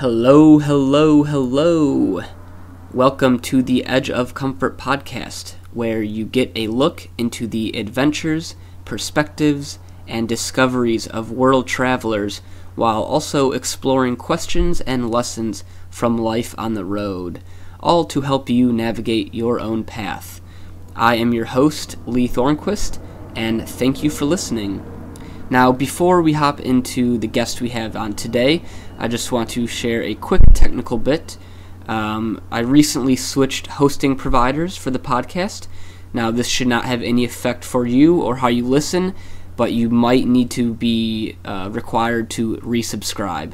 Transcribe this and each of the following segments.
Hello, hello, hello. Welcome to the Edge of Comfort podcast, where you get a look into the adventures, perspectives, and discoveries of world travelers while also exploring questions and lessons from life on the road, all to help you navigate your own path. I am your host, Lee Thornquist, and thank you for listening. Now, before we hop into the guest we have on today, I just want to share a quick technical bit. I recently switched hosting providers for the podcast. Now, this should not have any effect for you or how you listen, but you might need to be required to resubscribe.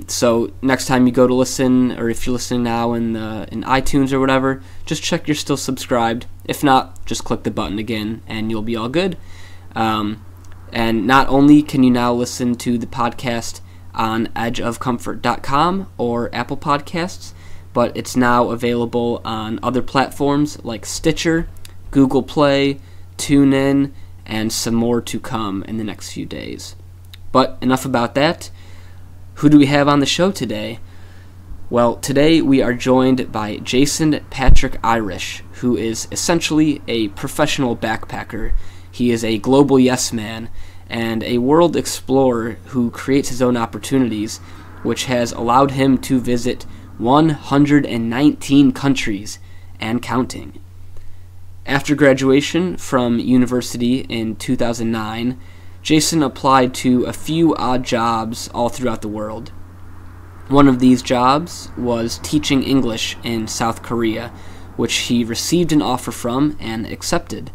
So next time you go to listen, or if you're listening now in iTunes or whatever, just check you're still subscribed. If not, just click the button again and you'll be all good. And not only can you now listen to the podcast on edgeofcomfort.com or Apple Podcasts, but it's now available on other platforms like Stitcher, Google Play, TuneIn, and some more to come in the next few days. But enough about that. Who do we have on the show today? Well, today we are joined by Jason Patrick Irish, who is essentially a professional backpacker. He is a global yes man and a world explorer who creates his own opportunities, which has allowed him to visit 119 countries and counting. After graduation from university in 2009, Jason applied to a few odd jobs all throughout the world. One of these jobs was teaching English in South Korea, which he received an offer from and accepted.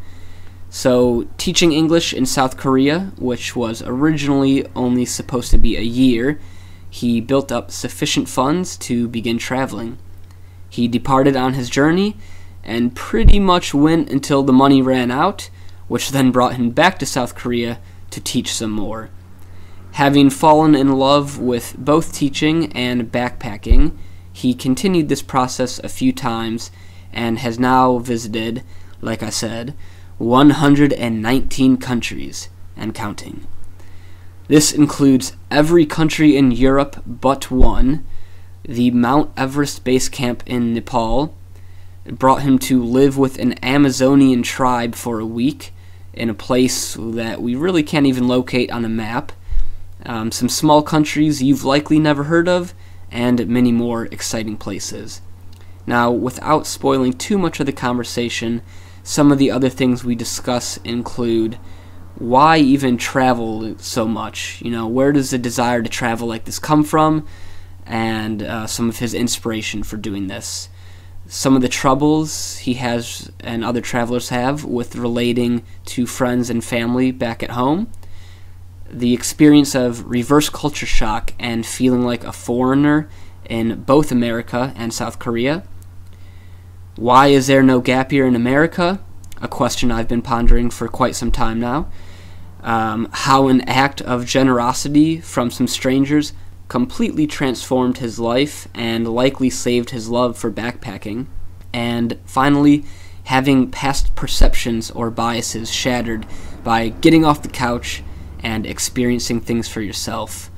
So, teaching English in South Korea, which was originally only supposed to be a year, he built up sufficient funds to begin traveling. He departed on his journey and pretty much went until the money ran out, which then brought him back to South Korea to teach some more. Having fallen in love with both teaching and backpacking, he continued this process a few times and has now visited, like I said, 119 countries and counting. This includes every country in Europe but one, the Mount Everest base camp in Nepal. It brought him to live with an Amazonian tribe for a week in a place that we really can't even locate on a map, some small countries you've likely never heard of, and many more exciting places. Now, without spoiling too much of the conversation, some of the other things we discuss include why even travel so much? Where does the desire to travel like this come from? And some of his inspiration for doing this. Some of the troubles he has and other travelers have with relating to friends and family back at home. The experience of reverse culture shock and feeling like a foreigner in both America and South Korea. Why is there no gap year in America? A question I've been pondering for quite some time now. How an act of generosity from some strangers completely transformed his life and likely saved his love for backpacking. And finally, having past perceptions or biases shattered by getting off the couch and experiencing things for yourself,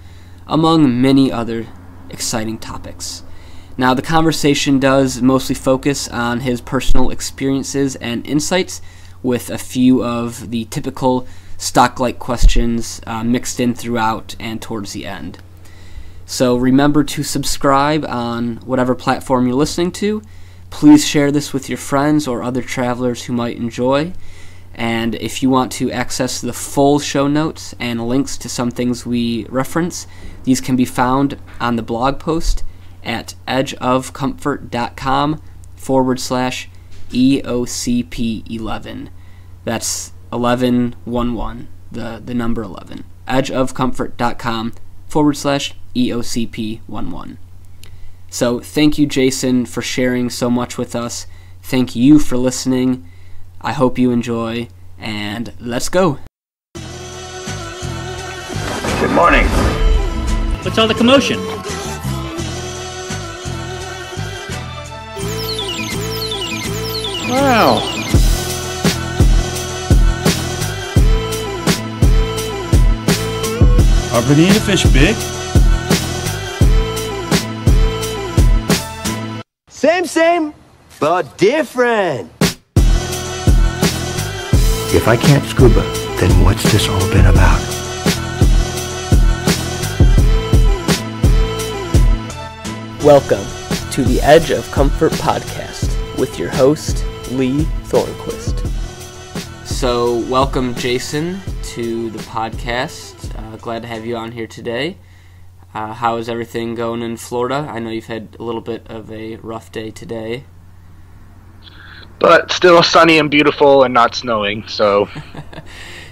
among many other exciting topics. Now, the conversation does mostly focus on his personal experiences and insights, with a few of the typical stock-like questions mixed in throughout and towards the end. So remember to subscribe on whatever platform you're listening to. Please share this with your friends or other travelers who might enjoy. And if you want to access the full show notes and links to some things we reference, these can be found on the blog post at edgeofcomfort.com/EOCP11. That's 1111, the number 11. edgeofcomfort.com/EOCP11. So thank you, Jason, for sharing so much with us. Thank you for listening. I hope you enjoy, and let's go. Good morning. What's all the commotion? Wow. Are banana fish big? Same, but different. If I can't scuba, then what's this all been about? Welcome to the Edge of Comfort podcast with your host, Lee Thornquist. So, welcome, Jason, to the podcast. Glad to have you on here today. How is everything going in Florida? I know you've had a little bit of a rough day today. But still sunny and beautiful and not snowing, so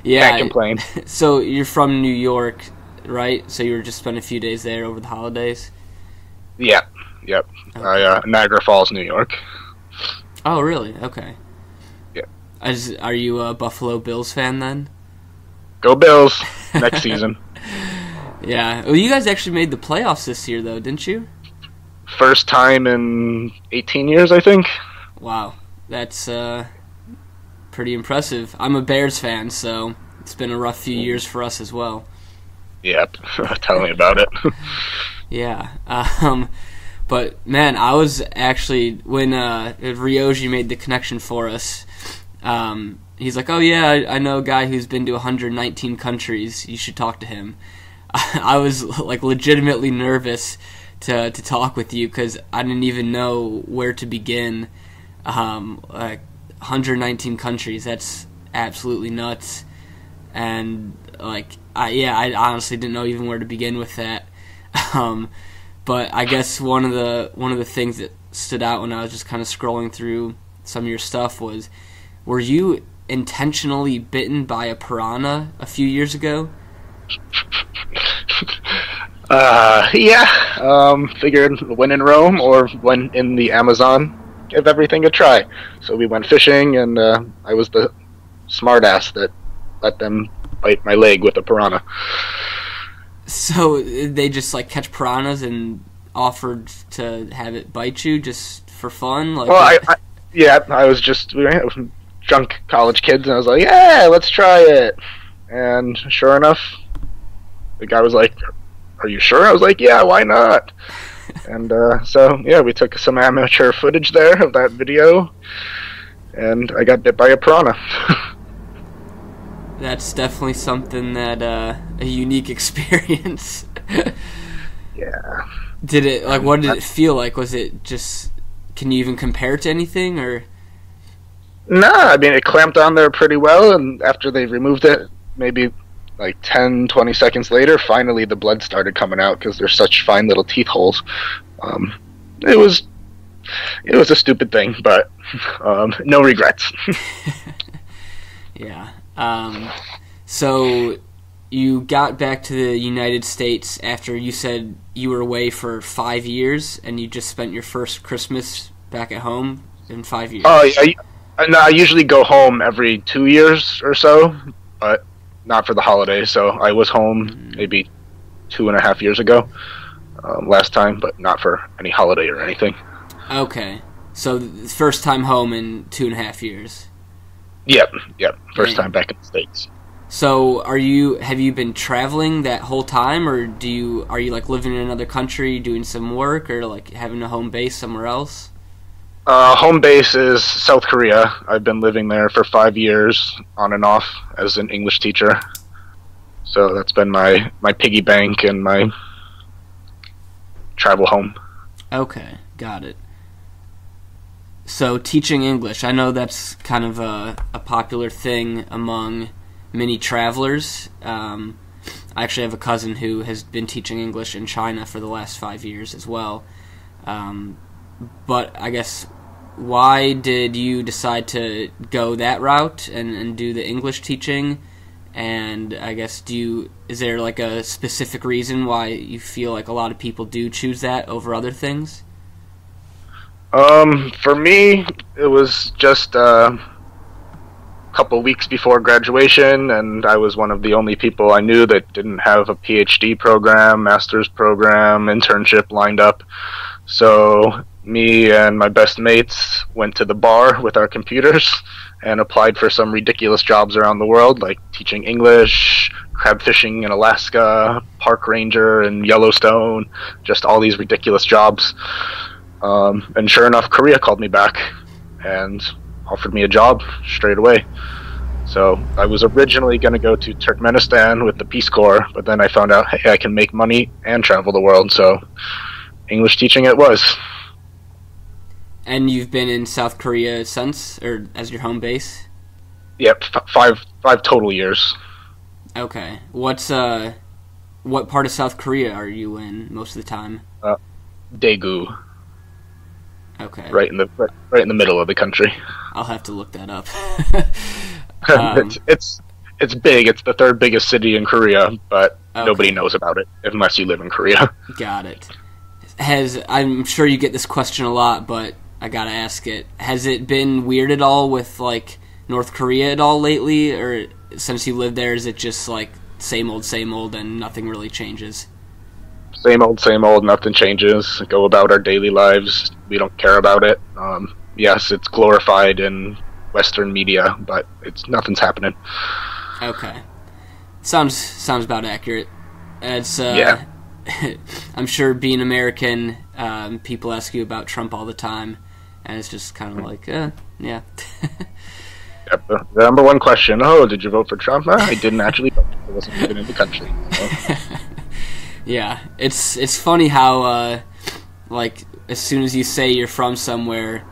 Yeah, can't complain. So you're from New York, right? So you were just spending a few days there over the holidays? Yep. Okay. Niagara Falls, New York. Oh, really? Okay. Yeah. Are you a Buffalo Bills fan then? Go Bills next season. Yeah. Well, you guys actually made the playoffs this year, though, didn't you? First time in 18 years, I think. Wow. That's pretty impressive. I'm a Bears fan, so it's been a rough few years for us as well. Yep. Tell me about it. Yeah. But, man, I was actually, when Ryoji made the connection for us, he's like, oh, yeah, I know a guy who's been to 119 countries. You should talk to him. I was, like, legitimately nervous to talk with you because I didn't even know where to begin. Like 119 countries, that's absolutely nuts. And, like, I honestly didn't know even where to begin with that. But I guess one of the things that stood out when I was just kind of scrolling through some of your stuff was, were you intentionally bitten by a piranha a few years ago? Figured when in Rome or when in the Amazon, give everything a try. So we went fishing, and I was the smartass that let them bite my leg with a piranha. So they just like catch piranhas and offered to have it bite you just for fun? Like, well, I was just drunk college kids, and I was like, yeah, let's try it. And sure enough, the guy was like, are you sure? I was like, yeah, why not? And so, yeah, we took some amateur footage there of that video, and I got bit by a piranha. That's definitely something that, a unique experience. Yeah. What did it feel like? Was it just, can you even compare it to anything, or? Nah, I mean, it clamped on there pretty well, and after they removed it, maybe like 10, 20 seconds later, finally the blood started coming out because they're such fine little teeth holes. It was a stupid thing, but no regrets. Yeah. So you got back to the United States after you said you were away for 5 years, and you just spent your first Christmas back at home in 5 years. Oh, yeah. I usually go home every 2 years or so, but not for the holidays. So I was home maybe 2.5 years ago, last time, but not for any holiday or anything. Okay. So first time home in 2.5 years. Yep. First time back in the States. So have you been traveling that whole time, or are you like living in another country doing some work, or like having a home base somewhere else? Home base is South Korea. I've been living there for 5 years on and off as an English teacher. So that's been my piggy bank and my travel home. Okay, got it. So teaching English, I know that's kind of a popular thing among many travelers. I actually have a cousin who has been teaching English in China for the last 5 years as well. But I guess, why did you decide to go that route and do the English teaching? And I guess, is there like a specific reason why you feel like a lot of people do choose that over other things? For me, it was just a couple weeks before graduation, and I was one of the only people I knew that didn't have a PhD program, master's program, internship lined up. So me and my best mates went to the bar with our computers and applied for some ridiculous jobs around the world, like teaching English, crab fishing in Alaska, park ranger in Yellowstone, just all these ridiculous jobs. And sure enough, Korea called me back and offered me a job straight away. So I was originally going to go to Turkmenistan with the Peace Corps, but then I found out, hey, I can make money and travel the world, so English teaching it was. And you've been in South Korea since, or as your home base? Yep, five total years. Okay. What part of South Korea are you in most of the time? Daegu. Okay. Right in the middle of the country. I'll have to look that up. It's big. It's the third biggest city in Korea, but okay. Nobody knows about it unless you live in Korea. Got it. I'm sure you get this question a lot, but I gotta ask it. Has it been weird at all with like North Korea at all lately, or since you lived there, is it just like same old, and nothing really changes? Same old, nothing changes. Go about our daily lives. We don't care about it. Yes, it's glorified in Western media, but nothing's happening. Okay. Sounds about accurate. It's yeah. I'm sure being American, people ask you about Trump all the time, and it's just kind of like, yeah. Yep, the number one question, did you vote for Trump? I didn't actually vote. I wasn't even in the country. So. Yeah, it's funny how, like, as soon as you say you're from somewhere,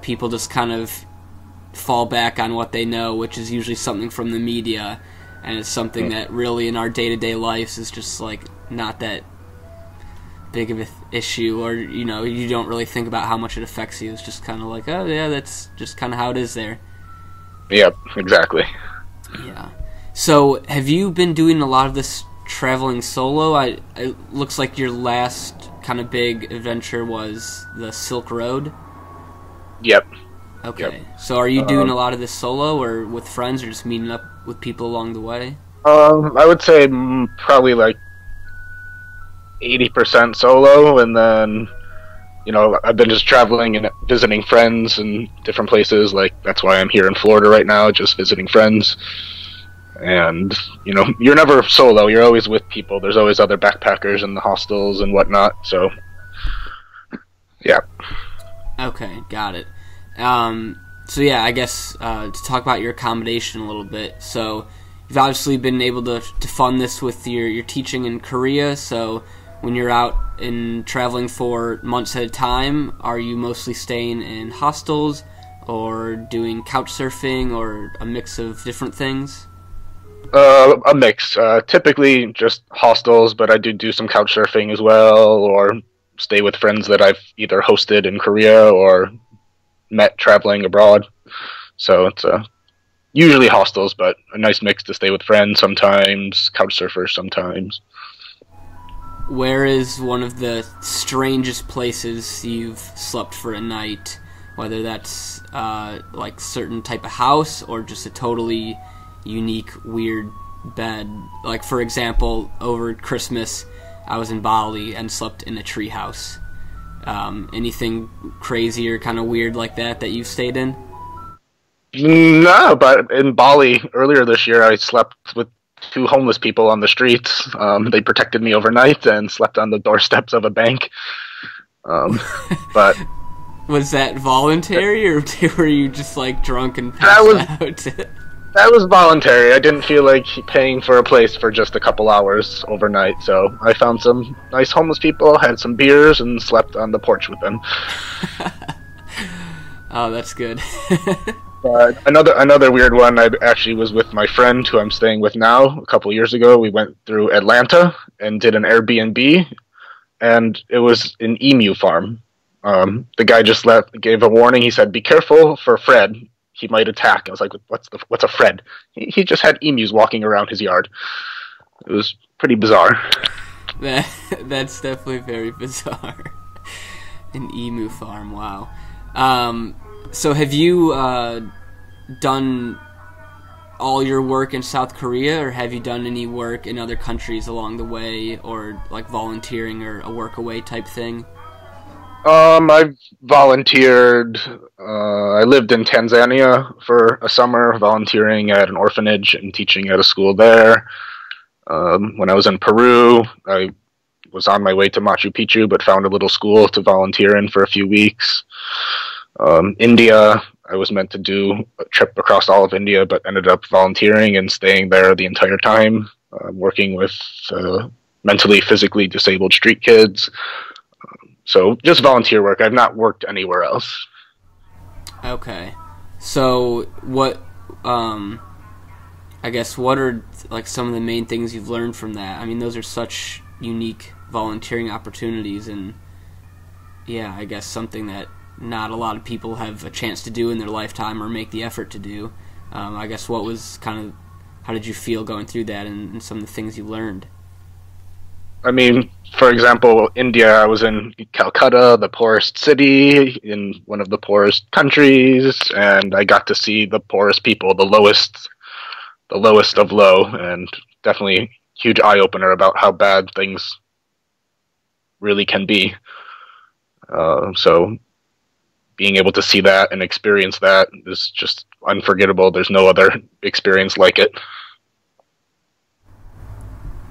people just kind of fall back on what they know, which is usually something from the media, and it's something that really in our day-to-day lives is just, like, not that big of an issue, or, you don't really think about how much it affects you. It's just kind of like, oh, yeah, that's just kind of how it is there. Yep, exactly. Yeah. So, have you been doing a lot of this traveling solo? It looks like your last kind of big adventure was the Silk Road. Yep. Okay. Yep. So are you doing a lot of this solo, or with friends, or just meeting up with people along the way? I would say probably like 80% solo, and then I've been just traveling and visiting friends in different places. Like that's why I'm here in Florida right now, just visiting friends. And, you're never solo. You're always with people. There's always other backpackers in the hostels and whatnot. So, yeah. Okay, got it. So, yeah, I guess to talk about your accommodation a little bit. So, you've obviously been able to fund this with your teaching in Korea. So, when you're out and traveling for months at a time, are you mostly staying in hostels or doing couchsurfing or a mix of different things? A mix. Typically just hostels, but I do some couch surfing as well, or stay with friends that I've either hosted in Korea or met traveling abroad. So it's usually hostels, but a nice mix to stay with friends sometimes, couch surfers sometimes. Where is one of the strangest places you've slept for a night? Whether that's like certain type of house or just a totally unique, weird bed. Like, for example, over Christmas, I was in Bali and slept in a treehouse. Anything crazy or kind of weird like that you've stayed in? No, but in Bali earlier this year, I slept with 2 homeless people on the streets. They protected me overnight and slept on the doorsteps of a bank. But was that voluntary, or were you just like drunk and passed out? That was voluntary. I didn't feel like paying for a place for just a couple hours overnight, so I found some nice homeless people, had some beers, and slept on the porch with them. Oh, that's good. Another weird one, I actually was with my friend who I'm staying with now. A couple years ago, we went through Atlanta and did an Airbnb, and it was an emu farm. The guy just gave a warning. He said, "Be careful for Fred. He might attack." I was like, what's a Fred? He just had emus walking around his yard. It was pretty bizarre. That's definitely very bizarre. An emu farm, wow. So have you done all your work in South Korea, or have you done any work in other countries along the way, or like volunteering or a work away type thing? I've volunteered. I lived in Tanzania for a summer, volunteering at an orphanage and teaching at a school there. When I was in Peru, I was on my way to Machu Picchu, but found a little school to volunteer in for a few weeks. India, I was meant to do a trip across all of India, but ended up volunteering and staying there the entire time, working with mentally, physically disabled street kids. So just volunteer work. I've not worked anywhere else. Okay. So what, I guess, what are like some of the main things you've learned from that? I mean, those are such unique volunteering opportunities, and yeah, I guess something that not a lot of people have a chance to do in their lifetime or make the effort to do. I guess what was how did you feel going through that and some of the things you learned? I mean, for example, India, I was in Calcutta, the poorest city in one of the poorest countries, and I got to see the poorest people, the lowest of low, and definitely huge eye-opener about how bad things really can be. So being able to see that and experience that is just unforgettable. There's no other experience like it.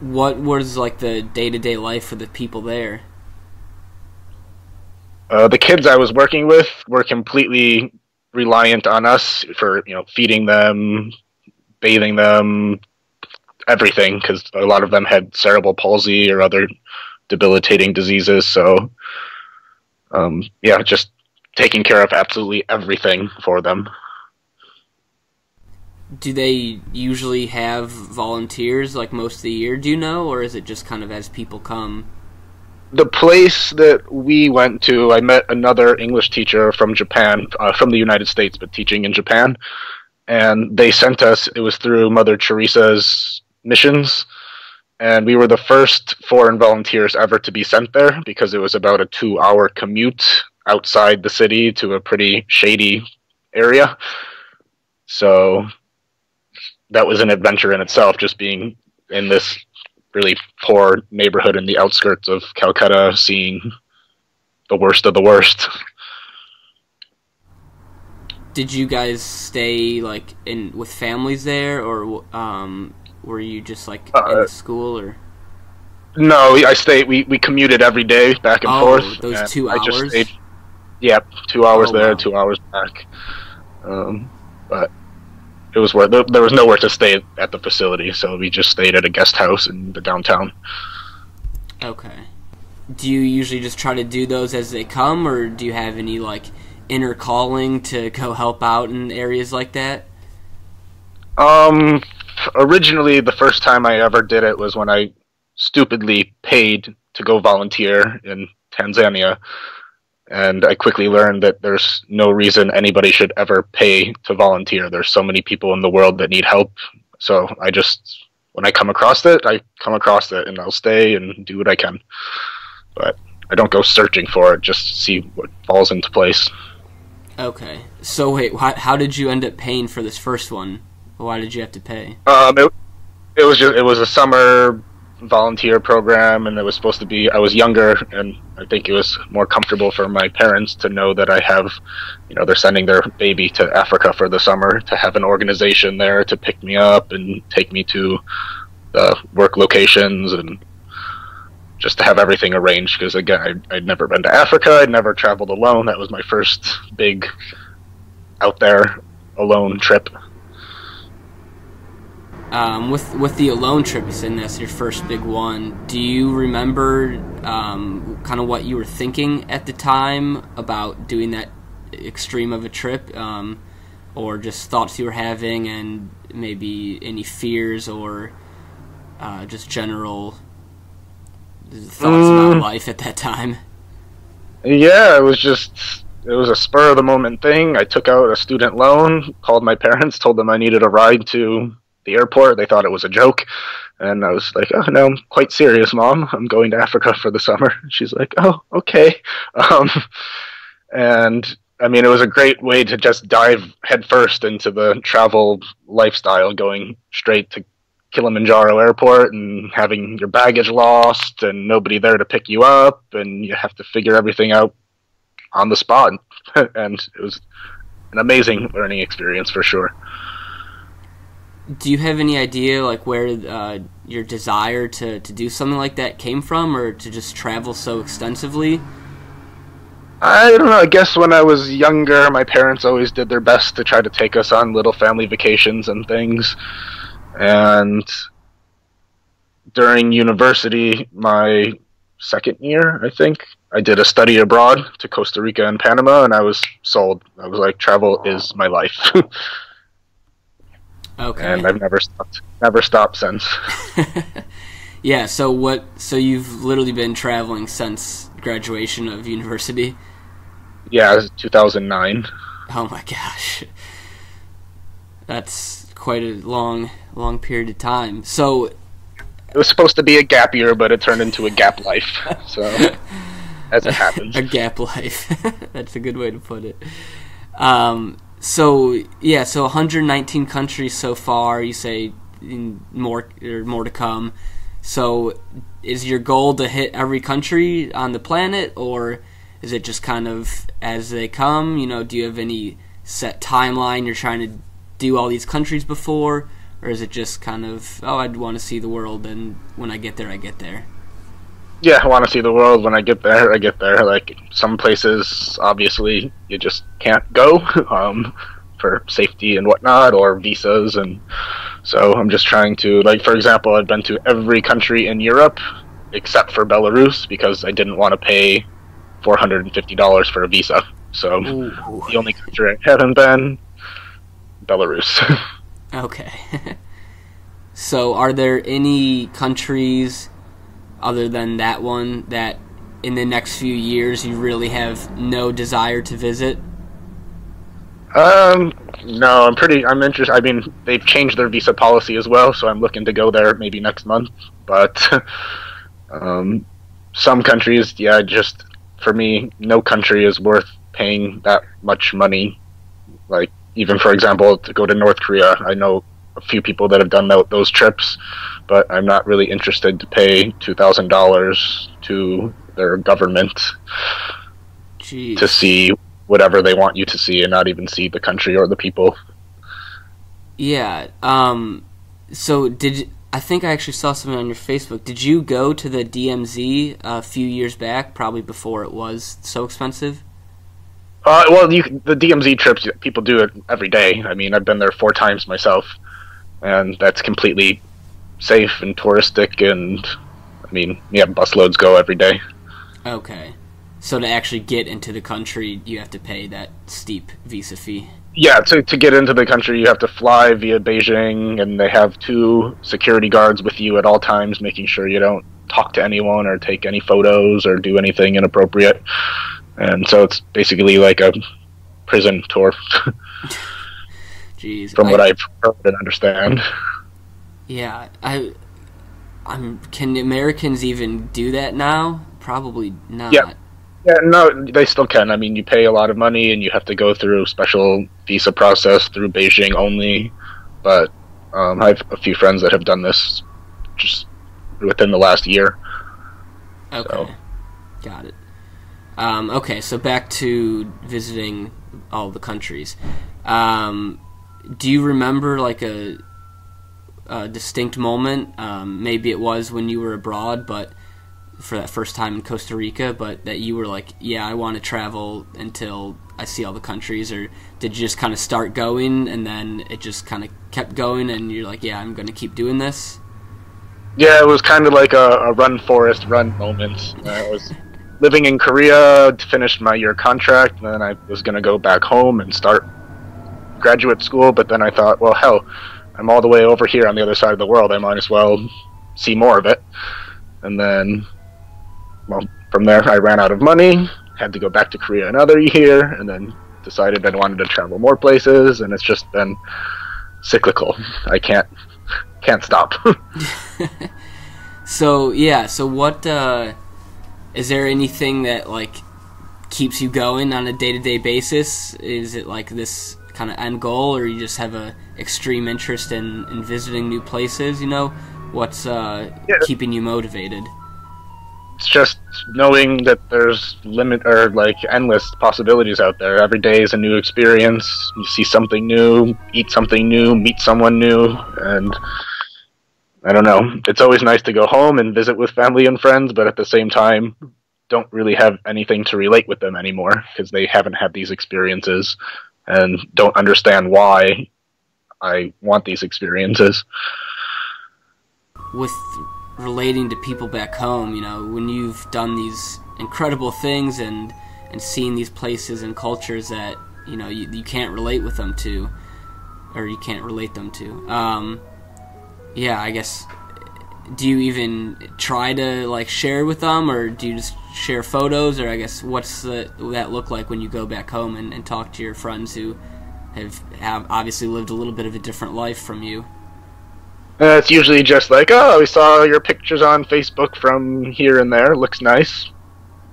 What was like the day-to-day life for the people there? The kids I was working with were completely reliant on us for, feeding them, bathing them, everything, because a lot of them had cerebral palsy or other debilitating diseases. So, just taking care of absolutely everything for them. Do they usually have volunteers like most of the year, do you know, or is it just kind of as people come? The place that we went to, I met another English teacher from Japan, from the United States, but teaching in Japan, and they sent us, it was through Mother Teresa's missions, and we were the first foreign volunteers ever to be sent there because it was about a 2-hour commute outside the city to a pretty shady area. So that was an adventure in itself, just being in this really poor neighborhood in the outskirts of Calcutta, seeing the worst of the worst. Did you guys stay like with families there, or were you just like in the school, or? No, we commuted every day back and forth. Those and 2 hours? I just stayed, 2 hours there, wow. 2 hours back. But it was there was nowhere to stay at the facility, so we just stayed at a guest house in the downtown. Okay. Do you usually just try to do those as they come, or do you have any like inner calling to go help out in areas like that? Originally, the first time I ever did it was when I stupidly paid to go volunteer in Tanzania. And I quickly learned that there's no reason anybody should ever pay to volunteer. There's so many people in the world that need help. So when I come across it, and I'll stay and do what I can. But I don't go searching for it, just see what falls into place. Okay. So wait, how did you end up paying for this first one? Why did you have to pay? It was a summer volunteer program, and it was supposed to be, I was younger, and I think it was more comfortable for my parents to know that I have, they're sending their baby to Africa for the summer, to have an organization there to pick me up and take me to the work locations, and just to have everything arranged, because again, I'd never been to Africa, I'd never traveled alone. That was my first big out there alone trip. With the alone trip, you said that's your first big one. Do you remember kind of what you were thinking at the time about doing that extreme of a trip, or just thoughts you were having, and maybe any fears or just general thoughts about life at that time? Yeah, it was a spur of the moment thing. I took out a student loan, called my parents, told them I needed a ride to the airport. They thought it was a joke, and I was like, "Oh no, I'm quite serious, Mom. I'm going to Africa for the summer." She's like, "Oh, okay." And I mean, it was a great way to just dive headfirst into the travel lifestyle, going straight to Kilimanjaro airport and having your baggage lost and nobody there to pick you up, and you have to figure everything out on the spot. And it was an amazing learning experience for sure. do you have any idea like where your desire to do something like that came from, or to just travel so extensively? I don't know. I guess when I was younger, my parents always did their best to try to take us on little family vacations and things. And during university, my second year, I think, I did a study abroad to Costa Rica and Panama, and I was sold. I was like, travel is my life. Okay. And I've never stopped since. Yeah, so you've literally been traveling since graduation of university? Yeah, it was 2009. Oh my gosh. That's quite a long period of time. So it was supposed to be a gap year, but it turned into a gap life. So, as it happens. A gap life. That's a good way to put it. So 119 countries so far, you say more to come. So is your goal to hit every country on the planet, or is it just kind of as they come? You know, do you have any set timeline you're trying to do all these countries before, or is it just kind of, I'd want to see the world, and when I get there, I get there? Yeah, I want to see the world. When I get there, I get there. Like, some places, obviously, you just can't go for safety and whatnot, or visas, and so I'm just trying to, like, for example, I've been to every country in Europe except for Belarus, because I didn't want to pay $450 for a visa. So the only country I haven't been, Belarus. Okay. So are there any countries other than that one that in the next few years you really have no desire to visit? No, I'm interested. I mean, they've changed their visa policy as well, so I'm looking to go there maybe next month. But some countries, yeah, just for me, no country is worth paying that much money. Like, even for example, to go to North Korea, I know a few people that have done those trips, but I'm not really interested to pay $2,000 to their government to see whatever they want you to see, and not even see the country or the people. Yeah. So I think I actually saw something on your Facebook. Did you go to the DMZ a few years back, probably before it was so expensive? Well, the DMZ trips, people do it every day. I mean, I've been there 4 times myself, and that's completely safe and touristic, and I mean, yeah, busloads go every day. Okay. So to actually get into the country, you have to pay that steep visa fee? Yeah, to get into the country, you have to fly via Beijing, and they have 2 security guards with you at all times, making sure you don't talk to anyone or take any photos or do anything inappropriate. And so it's basically like a prison tour. Jeez. From what I've heard and understand. Yeah, can Americans even do that now? Probably not. Yeah, no, they still can. I mean, you pay a lot of money, and you have to go through special visa process through Beijing only. But I have a few friends that have done this just within the last year. Okay, so. Got it. Okay, so back to visiting all the countries. Do you remember like a distinct moment? Maybe it was when you were abroad, but for that first time in Costa Rica, but that you were like, yeah, I want to travel until I see all the countries, or did you just kind of start going and then it just kind of kept going and you're like, yeah, I'm going to keep doing this? Yeah, it was kind of like a run, Forrest, run moment. I was living in Korea, finished my year contract, and then I was going to go back home and start graduate school, but then I thought, well, hell, I'm all the way over here on the other side of the world, I might as well see more of it. And then, well, from there I ran out of money, had to go back to Korea another year, and then decided I wanted to travel more places, and it's just been cyclical. I can't stop. So what is there anything that like keeps you going on a day-to-day basis? Is it like this kind of end goal, or you just have a extreme interest in visiting new places? You know, what's keeping you motivated? it's just knowing that there's endless possibilities out there. Every day is a new experience. You see something new, eat something new, meet someone new, and I don't know. It's always nice to go home and visit with family and friends, but at the same time, don't really have anything to relate with them anymore because they haven't had these experiences and don't understand why I want these experiences. With relating to people back home, you know, when you've done these incredible things and seen these places and cultures that, you know, you can't relate with them to, or you can't relate them to, yeah, I guess, do you even try to, like, share with them, or do you just share photos, or I guess what's that look like when you go back home and talk to your friends who have obviously lived a little bit of a different life from you? It's usually just like, oh, we saw your pictures on Facebook from here and there, looks nice,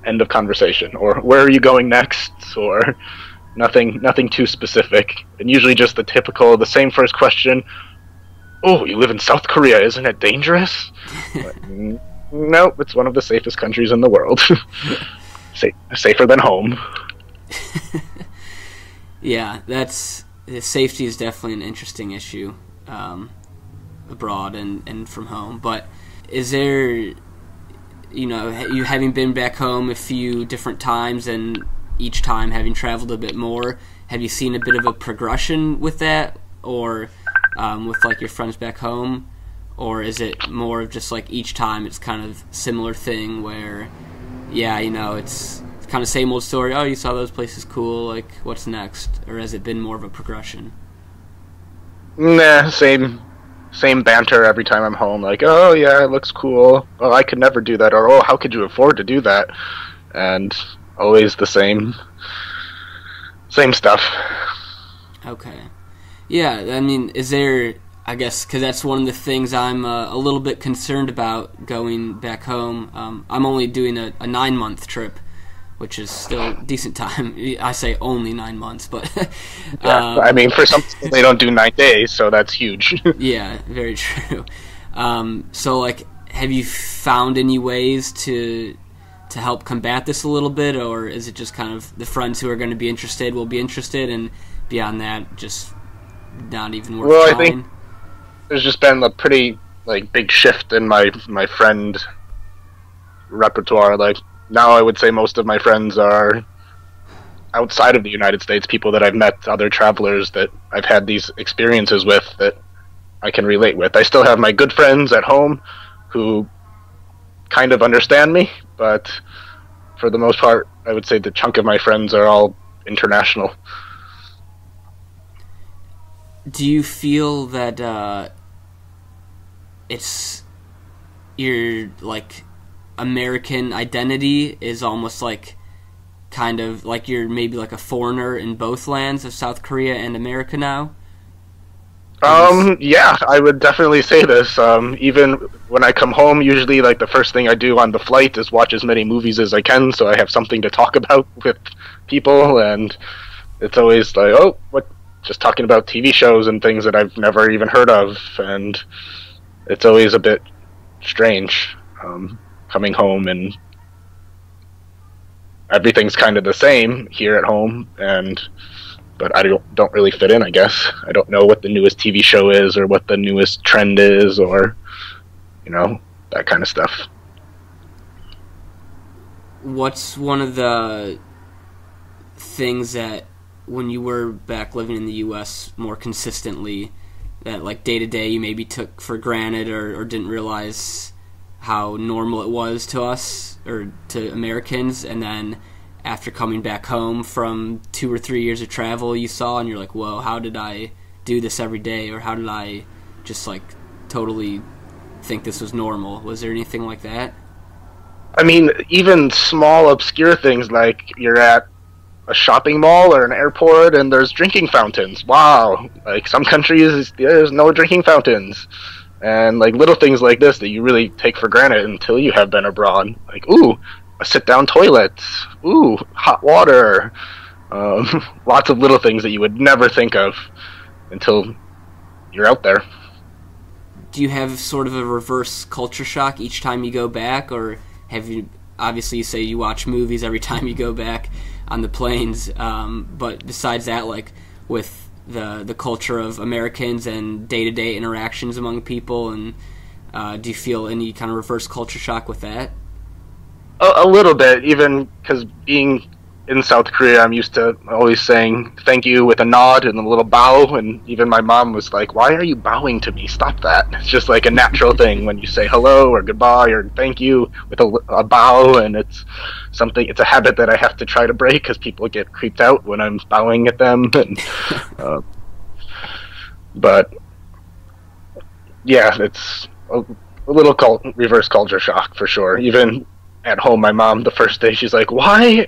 end of conversation, or where are you going next, or nothing too specific, and usually just the same first question, oh, you live in South Korea, isn't it dangerous? But, no, it's one of the safest countries in the world. Safer than home. Yeah, safety is definitely an interesting issue abroad and from home. But is there, you know, you having been back home a few different times and each time having traveled a bit more, have you seen a bit of a progression with that, or with like your friends back home, or is it more of just like each time it's kind of similar thing where, yeah, you know, it's kind of same old story, oh, you saw those places, cool, like what's next, or has it been more of a progression? Nah, same banter every time I'm home, like, oh yeah, it looks cool, oh, I could never do that, or oh, how could you afford to do that, and always the same stuff. Okay. Yeah, I mean, is there, I guess, because that's one of the things I'm a little bit concerned about going back home. I'm only doing a 9-month trip, which is still decent time. I say only 9 months, but... yeah, I mean, for some people, they don't do 9 days, so that's huge. Yeah, very true. So, like, have you found any ways to help combat this a little bit, or is it just kind of the friends who are going to be interested will be interested, and beyond that, just... not even worth trying? I think there's just been a pretty big shift in my friend repertoire. Like, now I would say most of my friends are outside of the United States, people that I've met, other travelers that I've had these experiences with that I can relate with. I still have my good friends at home who kind of understand me, but for the most part, I would say the chunk of my friends are all international. Do you feel that it's your American identity is almost kind of like you're maybe like a foreigner in both lands of South Korea and America now? Yeah, I would definitely say this. Even when I come home, usually the first thing I do on the flight is watch as many movies as I can, so I have something to talk about with people, and it's always like, oh, what? Just talking about TV shows and things that I've never even heard of, and it's always a bit strange coming home, and everything's kind of the same here at home, but I don't really fit in, I guess. I don't know what the newest TV show is, or what the newest trend is, or, you know, that kind of stuff. What's one of the things that, when you were back living in the U.S. more consistently, that day to day you maybe took for granted or didn't realize how normal it was to us or to Americans, and then after coming back home from 2 or 3 years of travel you saw and you're like, whoa, how did I do this every day, or how did I just totally think this was normal? Was there anything like that? I mean, even small obscure things like you're at a shopping mall or an airport and there's drinking fountains. Wow. Some countries there's no drinking fountains. And little things like this that you really take for granted until you have been abroad. Ooh, a sit-down toilet. Ooh, hot water. Lots of little things that you would never think of until you're out there. Do you have sort of a reverse culture shock each time you go back, or have you obviously you say you watch movies every time you go back on the planes, but besides that, like with the culture of Americans and day-to-day interactions among people, and do you feel any kind of reverse culture shock with that? A little bit, even because being in South Korea, I'm used to always saying thank you with a nod and a little bow, and even my mom was like, why are you bowing to me? Stop that. It's just like a natural thing when you say hello or goodbye or thank you with a bow, and it's a habit that I have to try to break because people get creeped out when I'm bowing at them. And, but yeah, it's a little reverse culture shock for sure. Even at home, my mom, the first day, she's like, why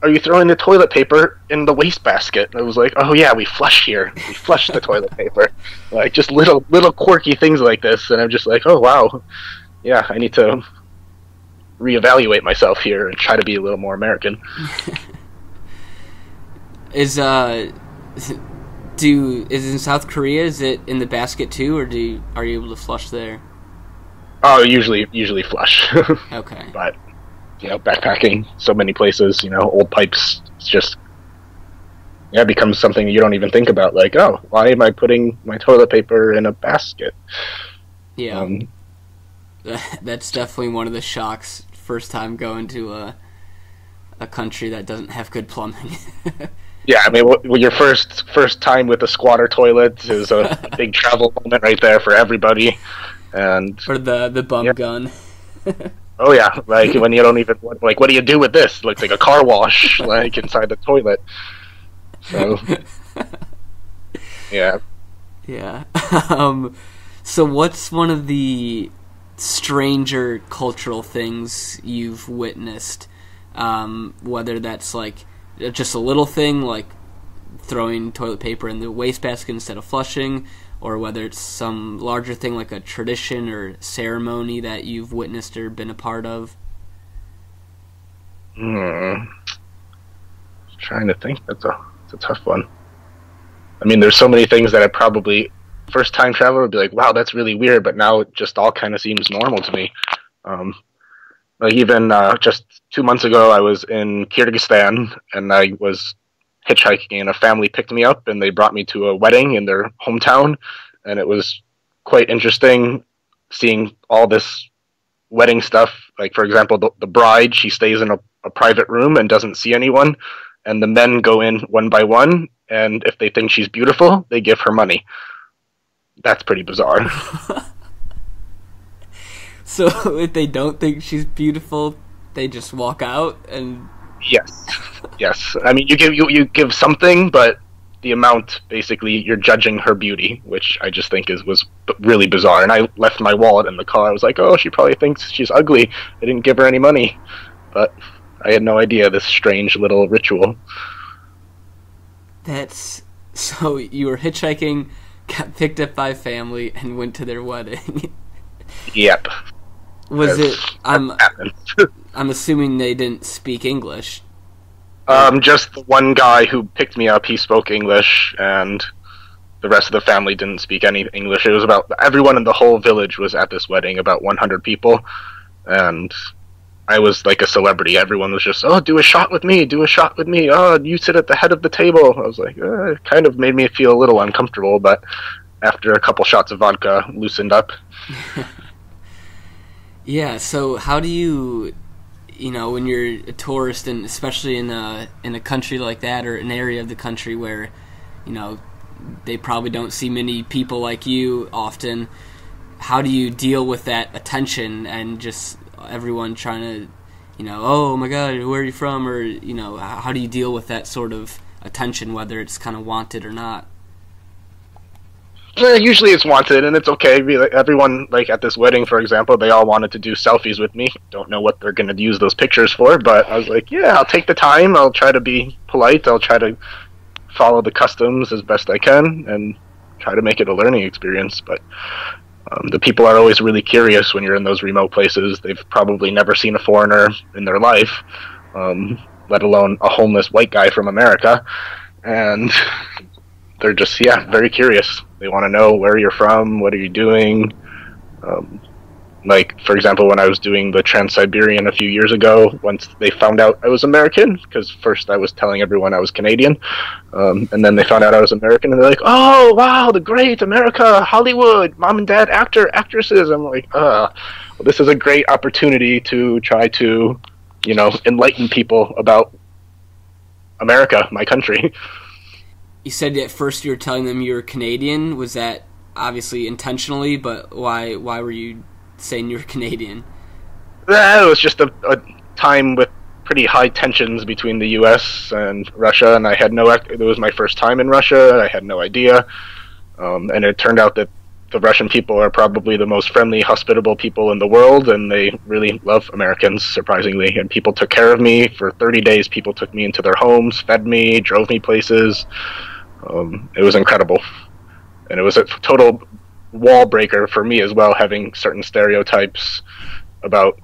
are you throwing the toilet paper in the wastebasket? I was like, oh yeah, we flush here. We flush the toilet paper. Like, just little quirky things like this, and I'm just like, oh wow, yeah, I need to reevaluate myself here and try to be a little more American. Is in South Korea, is it in the basket too, or are you able to flush there? Oh, usually flush. Okay. But backpacking so many places, old pipes, it's just it becomes something you don't even think about. Like, oh, why am I putting my toilet paper in a basket? Yeah, that's definitely one of the shocks. First time going to a country that doesn't have good plumbing. Yeah, I mean, your first time with a squatter toilet is a big travel moment right there for everybody. And or the bum gun. Oh yeah, like when you don't even like, what do you do with this? It looks like a car wash, like inside the toilet. So yeah. So what's one of the stranger cultural things you've witnessed? Whether that's like just a little thing like throwing toilet paper in the wastebasket instead of flushing, or whether it's some larger thing like a tradition or ceremony that you've witnessed or been a part of? Trying to think. It's a tough one. I mean, there's so many things that I probably, first time traveler, would be like, wow, that's really weird, but now it just all kind of seems normal to me. Like even just 2 months ago, I was in Kyrgyzstan, and I was hitchhiking, and a family picked me up, and they brought me to a wedding in their hometown, and it was quite interesting seeing all this wedding stuff. Like, for example, the bride, she stays in a private room and doesn't see anyone, and the men go in one by one, and if they think she's beautiful, they give her money. That's pretty bizarre. So if they don't think she's beautiful, they just walk out and... Yes. I mean, you give something, but the amount, basically, you're judging her beauty, which I just think was really bizarre. And I left my wallet in the car. I was like, oh, she probably thinks she's ugly. I didn't give her any money. But I had no idea this strange little ritual. So you were hitchhiking, got picked up by a family, and went to their wedding. Yep. I'm assuming they didn't speak English. Just the one guy who picked me up, he spoke English, and the rest of the family didn't speak any English. It was about everyone in the whole village was at this wedding, about 100 people, and I was like a celebrity. Everyone was just, oh, do a shot with me, oh, you sit at the head of the table. I was like, it kind of made me feel a little uncomfortable, but after a couple shots of vodka, loosened up. Yeah, so how do you, when you're a tourist, and especially in a country like that, or an area of the country where, they probably don't see many people like you often, how do you deal with that attention and just everyone trying to, oh my God, where are you from? Or, how do you deal with that sort of attention, whether it's kind of wanted or not? Usually it's wanted, and it's okay. Everyone, like at this wedding, for example, they all wanted to do selfies with me. Don't know what they're going to use those pictures for, but I was like, yeah, I'll take the time. I'll try to be polite. I'll try to follow the customs as best I can and try to make it a learning experience. But the people are always really curious when you're in those remote places. They've probably never seen a foreigner in their life, let alone a homeless white guy from America. And they're just, very curious. They want to know where you're from, what are you doing. Like, for example, when I was doing the Trans-Siberian a few years ago, once they found out I was American, because first I was telling everyone I was Canadian, and then they found out I was American, and they're like, oh, wow, the great America, Hollywood, mom and dad, actresses. I'm like, well, this is a great opportunity to try to, enlighten people about America, my country. You said at first you were telling them you were Canadian. Was that obviously intentionally, but why were you saying you were Canadian? It was just a time with pretty high tensions between the U.S. and Russia, and it was my first time in Russia. I had no idea, and it turned out that the Russian people are probably the most friendly, hospitable people in the world, and they really love Americans, surprisingly. And people took care of me for 30 days. People took me into their homes, fed me, drove me places. It was incredible, and it was a total wall breaker for me as well, having certain stereotypes about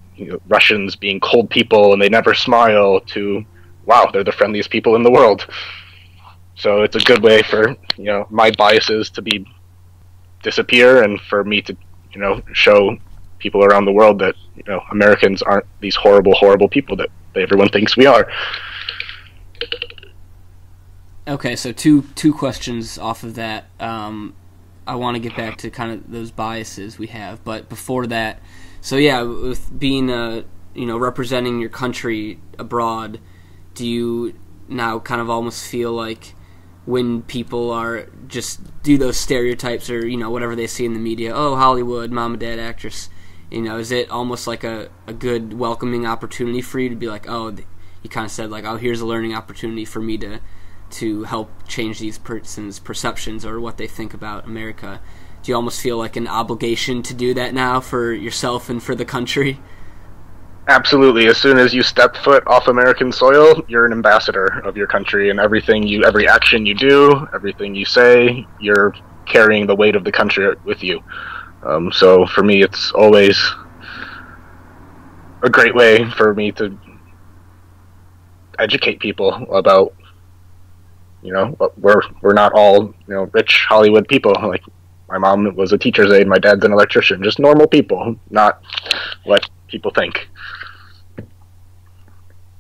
Russians being cold people and they never smile, to wow, they're the friendliest people in the world. So it's a good way for my biases to disappear, and for me to show people around the world that Americans aren't these horrible people that everyone thinks we are. Okay, so two questions off of that. I want to get back to kind of those biases we have, but before that, so yeah, with being representing your country abroad, do you now kind of almost feel like when people are just do those stereotypes or whatever they see in the media, oh, Hollywood, mom and dad actress, is it almost like a good welcoming opportunity for you to be like, oh, you kind of said like, oh, here's a learning opportunity for me to help change these person's perceptions or what they think about America? Do you almost feel like an obligation to do that now for yourself and for the country? Absolutely. As soon as you step foot off American soil, you're an ambassador of your country, and every action you do, everything you say, you're carrying the weight of the country with you. So for me, it's always a great way for me to educate people about we're not all rich Hollywood people. Like, my mom was a teacher's aide, my dad's an electrician, just normal people, not what people think.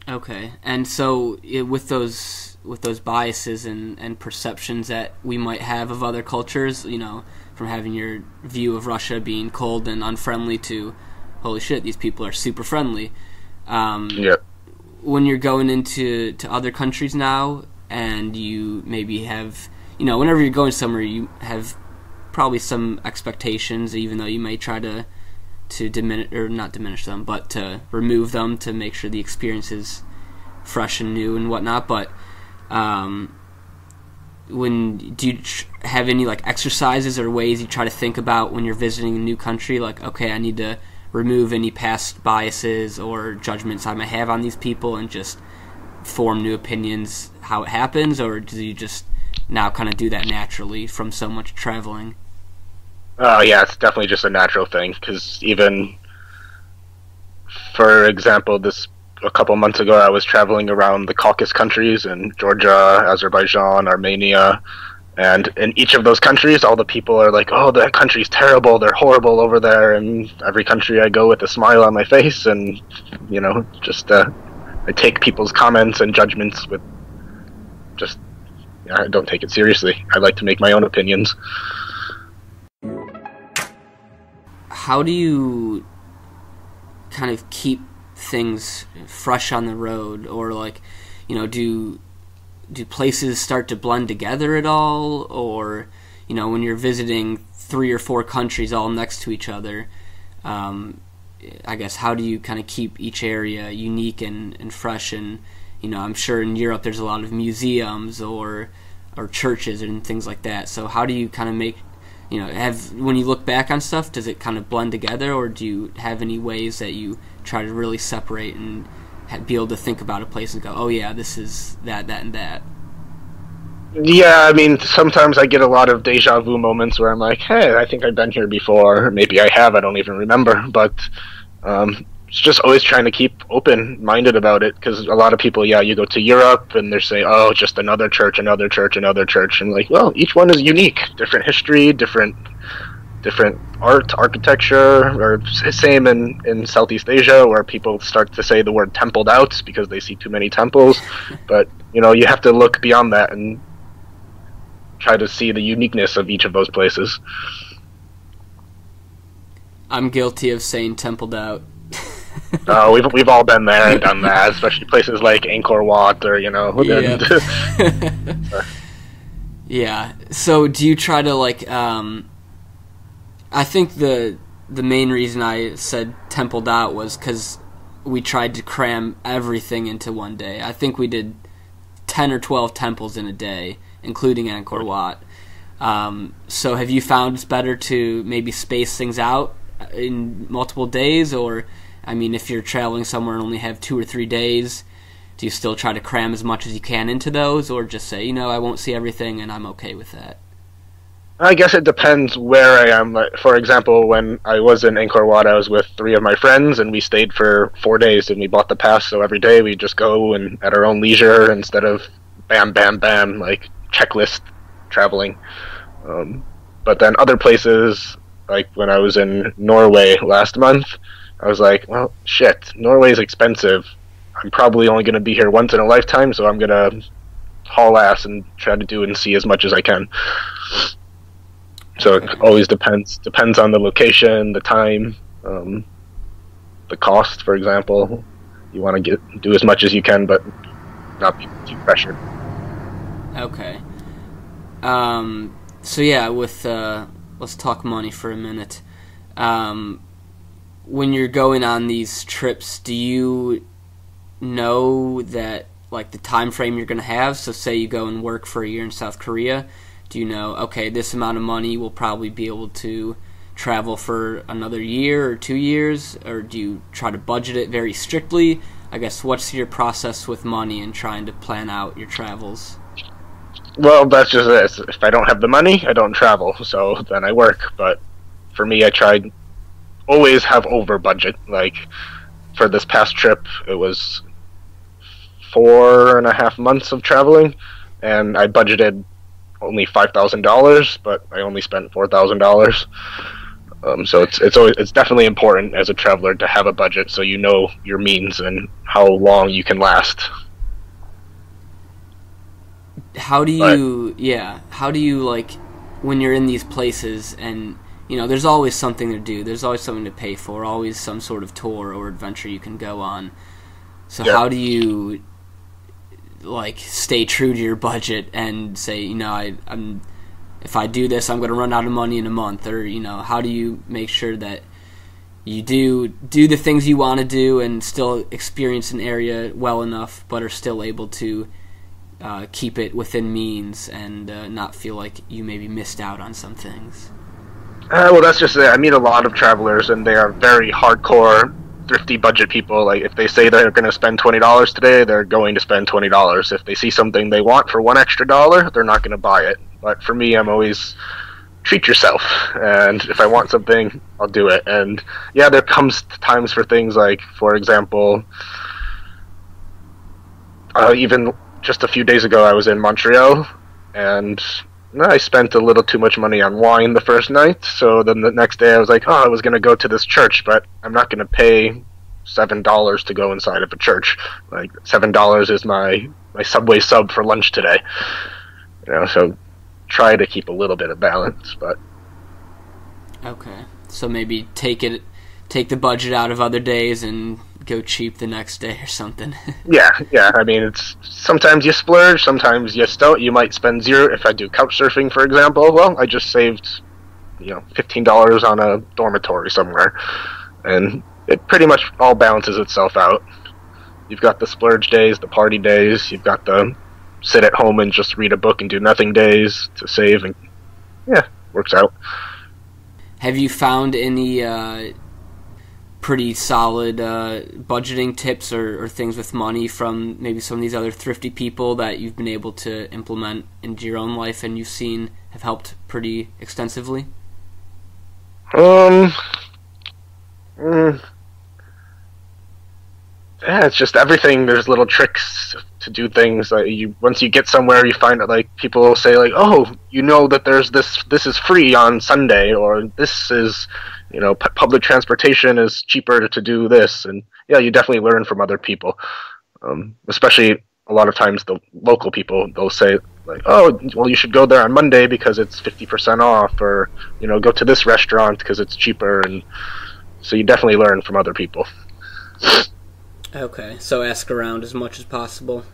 Okay, and so with those biases and perceptions that we might have of other cultures, from having your view of Russia being cold and unfriendly to, holy shit, these people are super friendly. Yep. When you're going into other countries now, and you maybe have, whenever you're going somewhere, you have probably some expectations, even though you may try to diminish, or not diminish them, but to remove them to make sure the experience is fresh and new and whatnot. But do you have any like exercises or ways you try to think about when you're visiting a new country? Like, okay, I need to remove any past biases or judgments I might have on these people and just form new opinions how it happens, or do you just now kind of do that naturally from so much traveling? Yeah, it's definitely just a natural thing, because even, for example, a couple months ago I was traveling around the Caucasus countries in Georgia, Azerbaijan, Armenia, and in each of those countries all the people are like, oh, that country's terrible, they're horrible over there, and every country I go with a smile on my face, and I take people's comments and judgments with I don't take it seriously. I like to make my own opinions. How do you kind of keep things fresh on the road, or like, do places start to blend together at all, or when you're visiting 3 or 4 countries all next to each other, I guess, how do you kind of keep each area unique and fresh? And I'm sure in Europe there's a lot of museums or churches and things like that. So how do you kind of make, when you look back on stuff, does it kind of blend together, or do you have any ways that you try to really separate and be able to think about a place and go, oh yeah, this is that, and that? Yeah, I mean, sometimes I get a lot of deja vu moments where I'm like, hey, I think I've been here before. Maybe I have, I don't even remember. But it's just always trying to keep open-minded about it, because a lot of people, you go to Europe and they're saying, oh, just another church, another church, another church. And like, well, each one is unique. Different history, different different architecture, or same in Southeast Asia, where people start to say the word templed out because they see too many temples. But, you have to look beyond that and try to see the uniqueness of each of those places. I'm guilty of saying templed out. We've all been there and done that, especially places like Angkor Wat, or, Yeah. Yeah. So do you try to, like, I think the main reason I said templed out was because we tried to cram everything into one day. I think we did 10 or 12 temples in a day, including Angkor Wat. So have you found it's better to maybe space things out in multiple days? Or, I mean, if you're traveling somewhere and only have 2 or 3 days, do you still try to cram as much as you can into those? Or just say, I won't see everything and I'm okay with that? I guess it depends where I am. Like, for example, when I was in Angkor Wat, I was with 3 of my friends, and we stayed for 4 days, and we bought the pass, so every day we just go and at our own leisure instead of bam, bam, bam, like checklist traveling. But then other places, like when I was in Norway last month, I was like, well, shit, Norway's expensive. I'm probably only going to be here once in a lifetime, so I'm going to haul ass and try to do and see as much as I can. So it always depends on the location, the time, the cost, for example. You want to do as much as you can, but not be too pressured. Okay. So yeah, with let's talk money for a minute. When you're going on these trips, do you know that, like, the time frame you're going to have? So say you go and work for a year in South Korea. Do you know, okay, this amount of money will probably be able to travel for another year or 2 years? Or do you try to budget it very strictly? I guess, what's your process with money and trying to plan out your travels? Well, that's just it. If I don't have the money, I don't travel, so then I work. But for me, I tried always have over budget. Like, for this past trip, it was 4.5 months of traveling, and I budgeted only $5,000, but I only spent $4,000. So it's definitely important as a traveler to have a budget, so you know your means and how long you can last. How do you, like, when you're in these places and, there's always something to do, there's always something to pay for, always some sort of tour or adventure you can go on. So how do you, like, stay true to your budget and say, if I do this, I'm going to run out of money in a month? Or, how do you make sure that you do the things you want to do and still experience an area well enough, but are still able to keep it within means and not feel like you maybe missed out on some things? Well, that's just it. I meet a lot of travelers, and they are very hardcore, thrifty budget people. Like, if they say they're going to spend $20 today, they're going to spend $20. If they see something they want for $1 extra, they're not going to buy it. But for me, I'm always treat yourself, and if I want something, I'll do it. And yeah, there comes times for things like, for example, even just a few days ago, I was in Montreal, and I spent a little too much money on wine the first night. So then the next day I was like, I was going to go to this church, but I'm not going to pay $7 to go inside of a church. Like, $7 is my Subway sub for lunch today. So try to keep a little bit of balance. But okay, so maybe take the budget out of other days and go cheap the next day or something. yeah. I mean, it's sometimes you splurge, sometimes you don't. You might spend zero. If I do Couchsurfing, for example, well, I just saved, $15 on a dormitory somewhere, and it pretty much all balances itself out. You've got the splurge days, the party days. You've got the sit at home and just read a book and do nothing days to save, and works out. Have you found any pretty solid budgeting tips or things with money from maybe some of these other thrifty people that you've been able to implement into your own life and you've seen have helped pretty extensively? Yeah, it's just everything. There's little tricks to do things. Like once you get somewhere, you find that like people will say like, oh, you know that there's this is free on Sunday, or this is, you know, public transportation is cheaper to do this, and yeah, you definitely learn from other people. Especially a lot of times the local people, they'll say like, oh, well, you should go there on Monday because it's 50% off, or, you know, go to this restaurant because it's cheaper, and so you definitely learn from other people. Okay, so ask around as much as possible.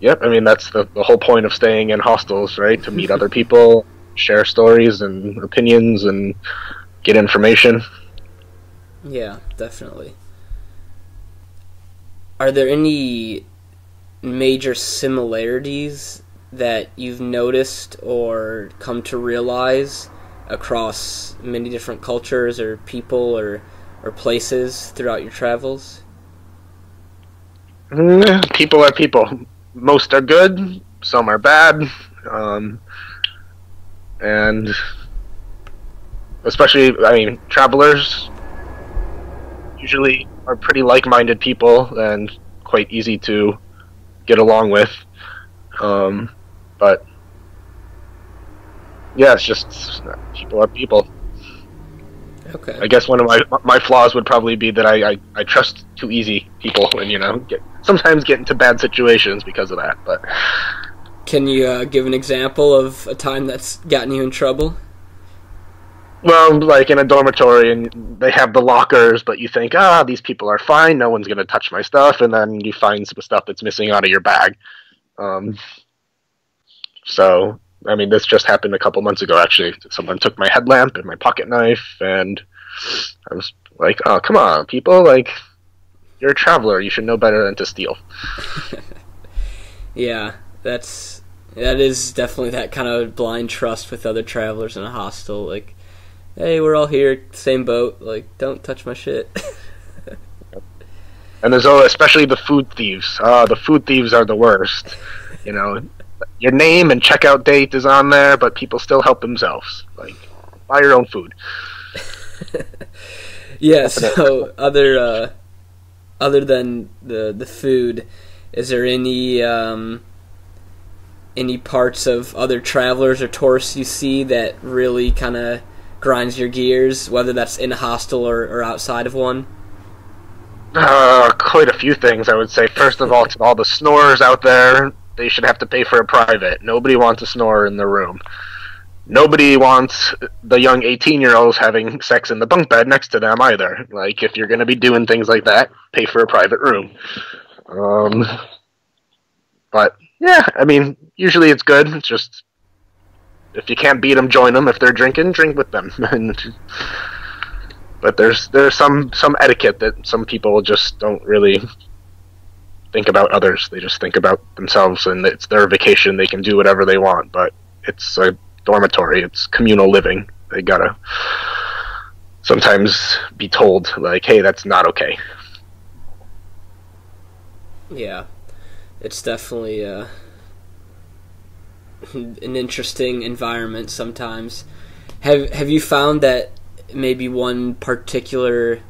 Yep, I mean, that's the whole point of staying in hostels, right? To meet other people, share stories and opinions, and get information. Yeah, definitely. Are there any major similarities that you've noticed or come to realize across many different cultures or people or places throughout your travels? People are people. Most are good, some are bad, and especially, I mean, travelers usually are pretty like-minded people and quite easy to get along with. But yeah, it's just people are people. Okay. I guess one of my flaws would probably be that I trust too easy people, and, you know, sometimes get into bad situations because of that. But can you give an example of a time that's gotten you in trouble? well, like in a dormitory, and they have the lockers, but you think, these people are fine, no one's gonna touch my stuff, and then you find some stuff that's missing out of your bag. So, I mean, this just happened a couple months ago, actually. Someone took my headlamp and my pocket knife, and I was like, oh, come on, people, like, you're a traveler, you should know better than to steal. Yeah, that is definitely that kind of blind trust with other travelers in a hostel, like, hey, we're all here, same boat, like, don't touch my shit. And there's especially the food thieves. The food thieves are the worst. You know, your name and checkout date is on there, but people still help themselves. Like, buy your own food. Yeah, so other than the food, is there any parts of other travelers or tourists you see that really kind of grinds your gears, whether that's in a hostel or outside of one? Quite a few things, I would say. First of all, to all the snorers out there, they should have to pay for a private. Nobody wants a snorer in their room. Nobody wants the young 18-year-olds having sex in the bunk bed next to them either. Like, if you're going to be doing things like that, pay for a private room. But, yeah, I mean, usually it's good. It's just, if you can't beat them, join them. If they're drinking, drink with them. But there's some etiquette that some people just don't really think about others. They just think about themselves, and it's their vacation. They can do whatever they want, but it's a dormitory. It's communal living. They gotta sometimes be told, like, hey, that's not okay. Yeah, it's definitely an interesting environment sometimes. Have you found that maybe not one particular,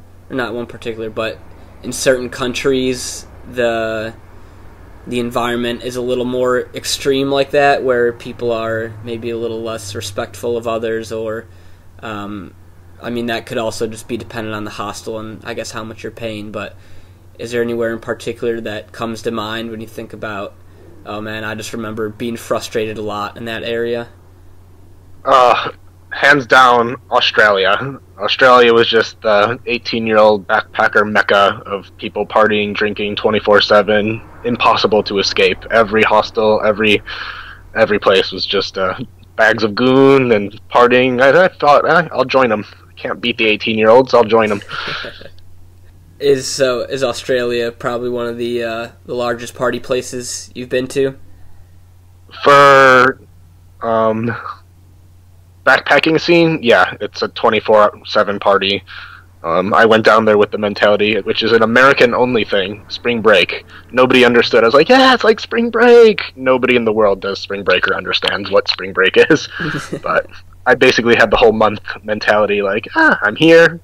but in certain countries the environment is a little more extreme like that, where people are maybe a little less respectful of others, or I mean, that could also just be dependent on the hostel and I guess how much you're paying, but is there anywhere in particular that comes to mind when you think about, oh man, I just remember being frustrated a lot in that area? Hands down, Australia. Australia was just the 18-year-old backpacker mecca of people partying, drinking 24/7. Impossible to escape. Every hostel, every place was just bags of goon and partying. I thought, I'll join them. I can't beat the 18-year-olds. I'll join them. Is Australia probably one of the largest party places you've been to? For backpacking scene, yeah, it's a 24/7 party. I went down there with the mentality, which is an American-only thing, spring break. Nobody understood. I was like, yeah, it's like spring break. Nobody in the world does spring break or understands what spring break is. But I basically had the whole month mentality, like, I'm here.